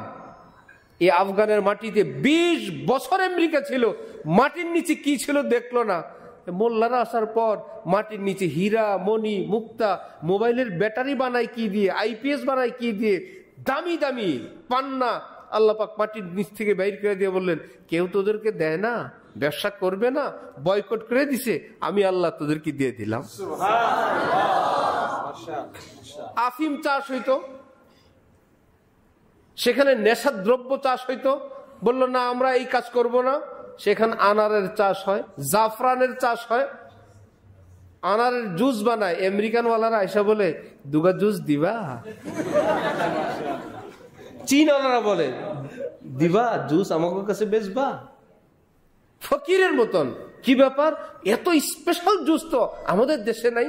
এই আফগানের মাটিতে 20 বছর আমেরিকা ছিল, মাটির নিচে কি ছিল দেখলো না, মোল্লারা আসার পর মাটির নিচে হীরা মণি মুক্তা, মোবাইলের ব্যাটারি বানায় কি দিয়ে, আইপিএস বানায় কি দিয়ে, দামি দামি পান্না আল্লাহ পাক মাটির নিচ থেকে বাইর করে দিয়ে বললেন, কেউ তোদেরকে দেয় না, ব্যবসা করবে না, বয়কট করে দিছে, আমি আল্লাহ তোদেরকে দিয়ে দিলাম। আফিম চাষ হইতো, সেখানে নেশার দ্রব্য চাষ হইতো, বললো না আমরা এই কাজ করব না, সেখানে আনারের চাষ হয়, জাফরানের চাষ হয়, আনারের জুস বানায়। আমেরিকান ওয়ালারা আইসা বলে, দুগা জুস দিবা? চীন ওনারা বলে, দিবা জুস আমাদের কাছে বেচবা? ফকিরের মতন। কি ব্যাপার, এত স্পেশাল জুস তো আমাদের দেশে নাই,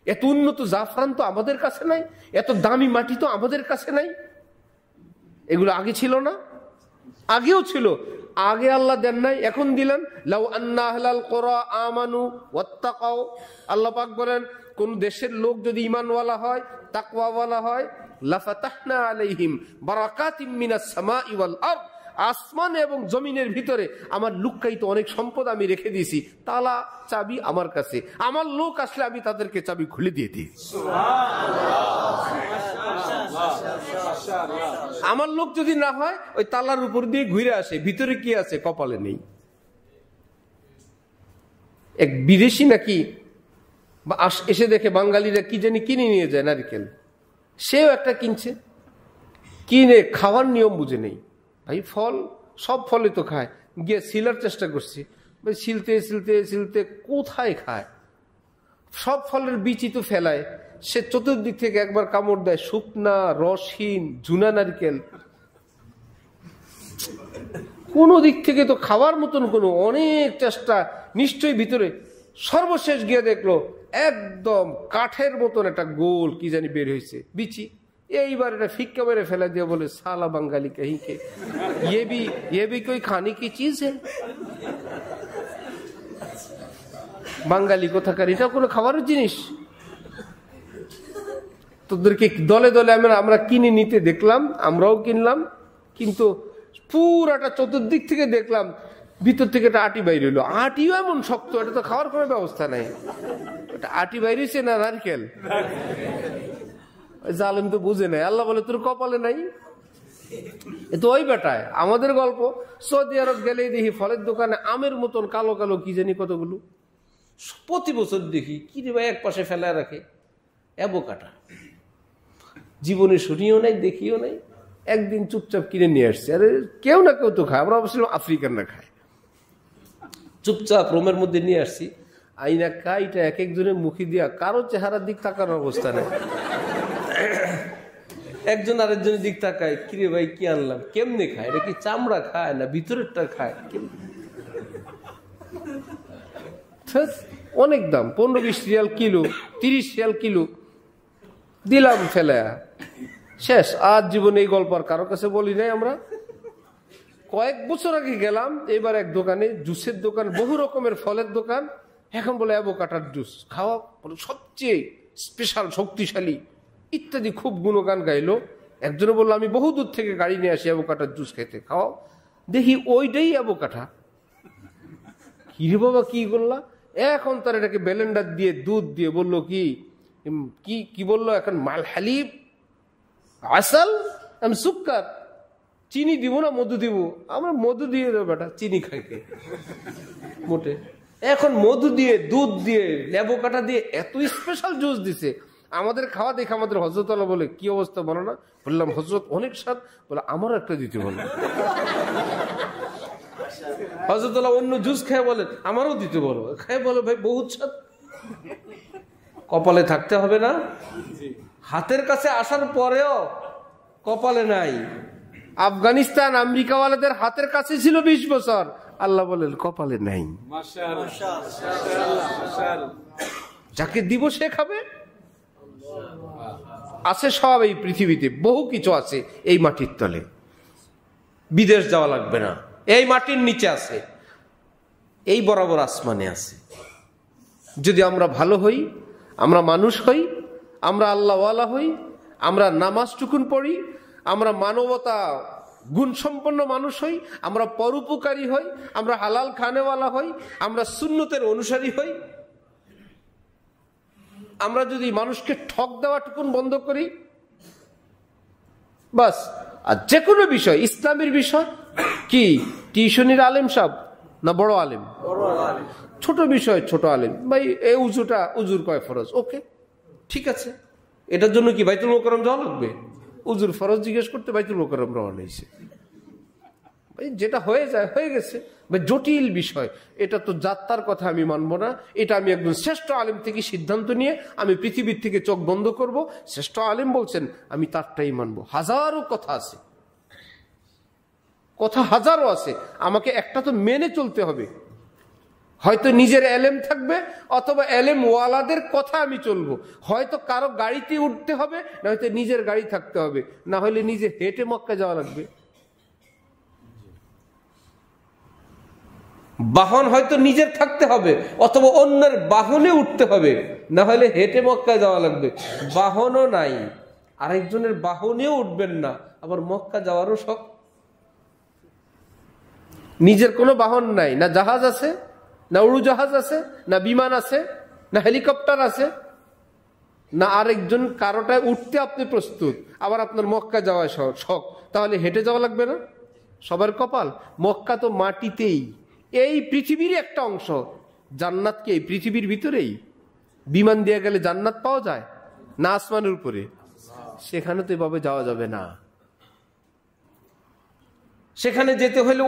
এত উন্নত জাফরান তো আমাদের কাছে নাই, এত দামি মাটি তো আমাদের কাছে নাই। এগুলো আগে ছিল না? আগেও ছিল, আগে আল্লাহ দেন নাই, এখন দিলেন। লাউ আন্না আহলাল কুরা আমানু ওয়াত্তাকাও, আল্লাহ পাক বলেন কোন দেশের লোক যদি ঈমানওয়ালা হয়, তাকওয়াওয়ালা হয়, লাফাতাহনা আলাইহিম বারাকাতিম মিনাস সামাই ওয়াল আরদ, আসমান এবং জমিনের ভিতরে আমার লুক্কায়িত অনেক সম্পদ আমি রেখে দিয়েছি, তালা চাবি আমার কাছে, আমার লোক আসলে আমি তাদেরকে চাবি খুলে দিয়ে দিই। আমার লোক যদি না হয়, ওই তালার উপর দিয়ে ঘুরে আসে, ভিতরে কি আছে কপালে নেই। এক বিদেশি নাকি এসে দেখে বাঙালিরা কি জানি কিনে নিয়ে যায় নারকেল, সেও একটা কিনছে, কিনে খাওয়ার নিয়ম বুঝে নেই। ভাই ফল, সব ফলে তো খায়, গিয়ে সিলার চেষ্টা করছি, ভাই সিলতে সিলতে সিলতে কোথায় খায়, সব ফলের বীজই তো ফেলায়। সে চতুর্দিক থেকে একবার কামড় দেয়, শুকনা রসহীন জুনা নারকেল, কোন দিক থেকে তো খাওয়ার মতন কোনো, অনেক চেষ্টা নিশ্চয়ই ভিতরে, সর্বশেষ গিয়ে দেখলো একদম কাঠের মতন একটা গোল কি জানি বের হয়েছে বিচি। এইবার এটা ফিক্কা মেরে ফেলা দিয়ে বলে, সালা বাঙালি কहीं के ये भी कोई खाने की चीज है? বাঙালি কোথাকার, এটা কোনো খাবারের জিনিস? তোদেরকে দলে দলে আমরা কিনে নিতে দেখলাম, আমরাও কিনলাম, কিন্তু পুরাটা চতুর্দিক থেকে দেখলাম, ভিতর থেকে একটা আটি বাইরে হইলো। আটিও এমন শক্ত, এটা তো খাওয়ার কোনো ব্যবস্থা নাই। এটা আটি বাইরেছে না নারকেল? জালেম তো বুঝে নাই। আল্লাহ বলে তোর কপালে নাই। এ তো ওই বেটায় আমাদের গল্প। সৌদি আরব গেলেই দেখি ফলের দোকানে আমের মতন কালো কালো কি জানি কতগুলো, প্রতি বছর দেখি কি রে ভাই এক পাশে ফেলায় রাখে, অ্যাভোকাডো। জীবনে শুনিও নাই, দেখিও নাই, একদিন চুপচাপ কিনে নিয়ে আসছে। আরে কেউ না কেউ তো খায়, আমরা অবশ্যই আফ্রিকানরা খায়। চুপচাপ রোমের মধ্যে নিয়ে আসছি, আইনা কাইটা এক একজনের মুখে দিয়া কারো চেহারার দিক তাকানোর অবস্থা নেই। একজন আরেকজনের দিক তাকায়, কিরে ভাই কি আনলাম, কেমনে খায়, এটা কি চামড়া খায় না ভিতরেরটা খায়? অনেক দাম, 15-20 রিয়াল কিলো, 30 রিয়াল কিলো দিলাম ফেলে শেষ। আজ জীবনে এই গল্প আর কারো কাছে বলি নাই। আমরা কয়েক বছর আগে গেলাম, এবার এক দোকানে, জুসের দোকান, বহু রকমের ফলের দোকান। এখন বলে অ্যাভোকাডোর জুস খাওয়া সবচেয়ে স্পেশাল, শক্তিশালী ইত্যাদি খুব গুণগান গাইলো। একজনে বললো আমি বহু দূর থেকে গাড়ি নিয়ে আসি অ্যাভোকাডোর জুস খেতে, খাওয়াও। দেখি ওইটাই অ্যাভোকাডো। কি রে বাবা কি করলা? এখন তার এটাকে ব্লেন্ডার দিয়ে দুধ দিয়ে বললো কি কি বললো এখন, মাল হালিব আসাল আমি সুক্কার, চিনি দিব না মধু দিব? আমরা মধু দিয়ে দেবো বেটা, চিনি খাইকে মোটে। এখন মধু দিয়ে দুধ দিয়ে অ্যাভোকাডো দিয়ে এত স্পেশাল জুস দিছে। আমাদের খাওয়া দেখে আমাদের হযরত আল্লাহ বলে কি অবস্থা বলো না? বললাম হযরত অনেক স্বাদ। বলে আমারও একটা দিতে বলো। হযরত আল্লাহ অন্য জুস খেয়ে বলেন আমারও দিতে বলো। খেয়ে বলো ভাই বহুত স্বাদ। কপালে থাকতে হবে না? হাতের কাছে আসার পরেও কপালে নাই। আফগানিস্তান আমেরিকাওয়ালাদের হাতের কাছে ছিল 20 বছর, আল্লাহ বলেন কপালে নাই। যাকে দিব সে খাবে। আছে সব এই পৃথিবীতে, বহু কিছু আছে এই মাটির তলে, বিদেশ যাওয়া লাগবে না, এই মাটির নিচে আছে, এই বরাবর আসমানে আছে। যদি আমরা ভালো হই, আমরা মানুষ হই, আমরা আল্লাহওয়ালা হই, আমরা নামাজটুকুন পড়ি, আমরা মানবতা গুণসম্পন্ন মানুষ হই, আমরা পরোপকারী হই, আমরা হালাল খানেওয়ালা হই, আমরা সুন্নতের অনুসারী হই, আমরা যদি মানুষকে ঠক দেওয়াটুকুন বন্ধ করি, বাস। আর যে কোনো বিষয়, ইসলামের বিষয় কি, টিউশনির আলেম সাহেব না বড় আলেম? ছোট বিষয় ছোট আলেম, ভাই এই উজুটা উজুর কয় ফরজ, ওকে ঠিক আছে। এটার জন্য কি বাইতুল মোকাররম যাওয়া লাগবে? উজুর ফরজ জিজ্ঞেস করতে বাইতুল মোকাররম রওনা হয়েছে। ভাই যেটা হয়ে যায় হয়ে গেছে। ভাই জটিল বিষয়, এটা তো যাত্রার কথা আমি মানবো না। এটা আমি একজন শ্রেষ্ঠ আলেম থেকে সিদ্ধান্ত নিয়ে আমি পৃথিবীর থেকে চোখ বন্ধ করব। শ্রেষ্ঠ আলেম বলছেন আমি তারটাই মানবো। হাজারো কথা আছে, কথা হাজারো আছে, আমাকে একটা তো মেনে চলতে হবে। হয়তো নিজের এলেম থাকবে, অথবা এলেম ওয়ালাদের কথা আমি চলবো। হয়তো কারো গাড়িতে উঠতে হবে, না হয়তো নিজের গাড়ি থাকতে হবে, না হলে নিজে হেঁটে মক্কা যাওয়া লাগবে। বাহন হয়তো নিজের থাকতে হবে, অথবা অন্যের বাহনে উঠতে হবে, না হলে হেঁটে মক্কা যাওয়া লাগবে। বাহনও নাই, আরেকজনের বাহনেও উঠবেন না, আবার মক্কা যাওয়ারও শখ। নিজের কোনো বাহন নাই, না জাহাজ আছে, না উড়োজাহাজ আছে, না বিমান আছে, না হেলিকপ্টার আছে, না আরেকজন কারোটায় উঠতে আপনি প্রস্তুত, আবার আপনার মক্কা যাওয়ার শখ। তাহলে হেঁটে যাওয়া লাগবে না? সবার কপাল। মক্কা তো মাটিতেই, এই পৃথিবীর একটা অংশ। জান্নাত কি এই পৃথিবীর ভিতরেই? বিমান দিয়ে গেলে জান্নাত পাওয়া যায় না আসমানের উপরে? সেখানে তো এভাবে যাওয়া যাবে না। সেখানে যেতে হলে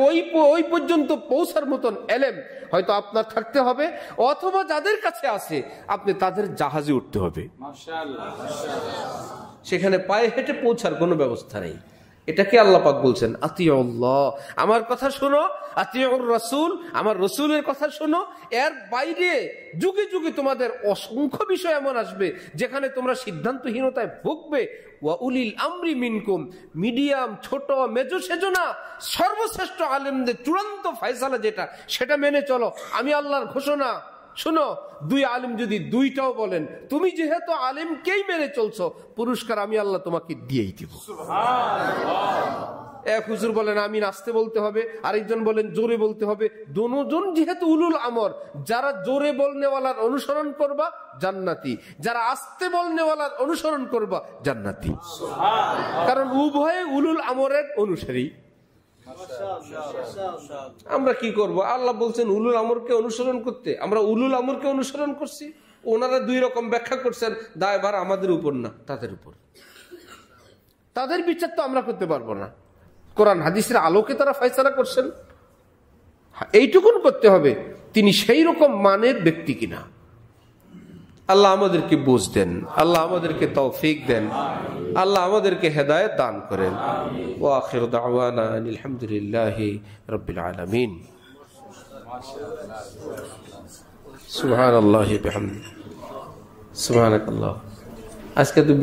ওই পর্যন্ত পৌঁছার মতন এলেম হয়তো আপনার থাকতে হবে, অথবা যাদের কাছে আছে আপনি তাদের জাহাজে উঠতে হবে। সেখানে পায়ে হেঁটে পৌঁছার কোনো ব্যবস্থা নেই। এটাকে আল্লাহ পাক বলছেন আতিউল্লাহ, আমার কথা শোনো, আতিউর রাসূল, আমার রাসূলের কথা শোনো। এর বাইরে যুগে যুগে তোমাদের অসংখ্য বিষয় এমন আসবে যেখানে তোমরা সিদ্ধান্তহীনতায় ভুগবে। ওয়া উলিল আমরি মিনকুম, মিডিয়াম ছোট মেজো সেজো না, সর্বশ্রেষ্ঠ আলেমদের চূড়ান্ত ফয়সালা যেটা, সেটা মেনে চলো। আমি আল্লাহর ঘোষণা শুনো, দুই আলেম যদি দুইটাও বলেন, তুমি যেহেতু আলেমকেই মেনে চলছো, পুরস্কার আমি আল্লাহ তোমাকে দিয়েই দিব। এক হুজুর বলেন আমিন আস্তে বলতে হবে, আরেকজন বলেন জোরে বলতে হবে। দুজন যেহেতু উলুল আমর, যারা জোরে বলনেওয়ালার অনুসরণ করবা জান্নাতি, যারা আস্তে বলনেওয়ালার অনুসরণ করবা জান্নাতি। কারণ উভয়ে উলুল আমরের অনুসারী। আমরা কি করব? আল্লাহ বলছেন উলুল আমরকে অনুসরণ করতে, আমরা উলুল আমরকে অনুসরণ করছি। ওনারা দুই রকম ব্যাখ্যা করছেন, দায়ভার আমাদের উপর না, তাদের উপর। তাদের বিচার তো আমরা করতে পারবো না, কোরআন হাদিসের আলোকে তারা ফয়সালা করছেন, এইটুকুন করতে হবে। তিনি সেই রকম মানের ব্যক্তি কিনা। আল্লাহ আমাদেরকে বুঝ দেন, আল্লাহ আমাদেরকে তৌফিক দেন, আল্লাহ আমাদেরকে হেদায়েত দান করেন। ওয়া আখিরু দাওয়ানা আলহামদুলিল্লাহি রাব্বিল আলামিন। সুবহানাল্লাহি বিহামদিহি সুবহানাকাল্লাহ। আজকে তো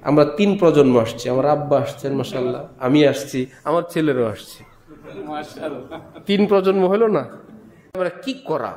আমরা 3 প্রজন্ম আসছি। আমার আব্বা আসছেন মাশাআল্লাহ, আমি আসছি, আমার ছেলেরও আসছে। 3 প্রজন্ম হলো না। আমরা কি করা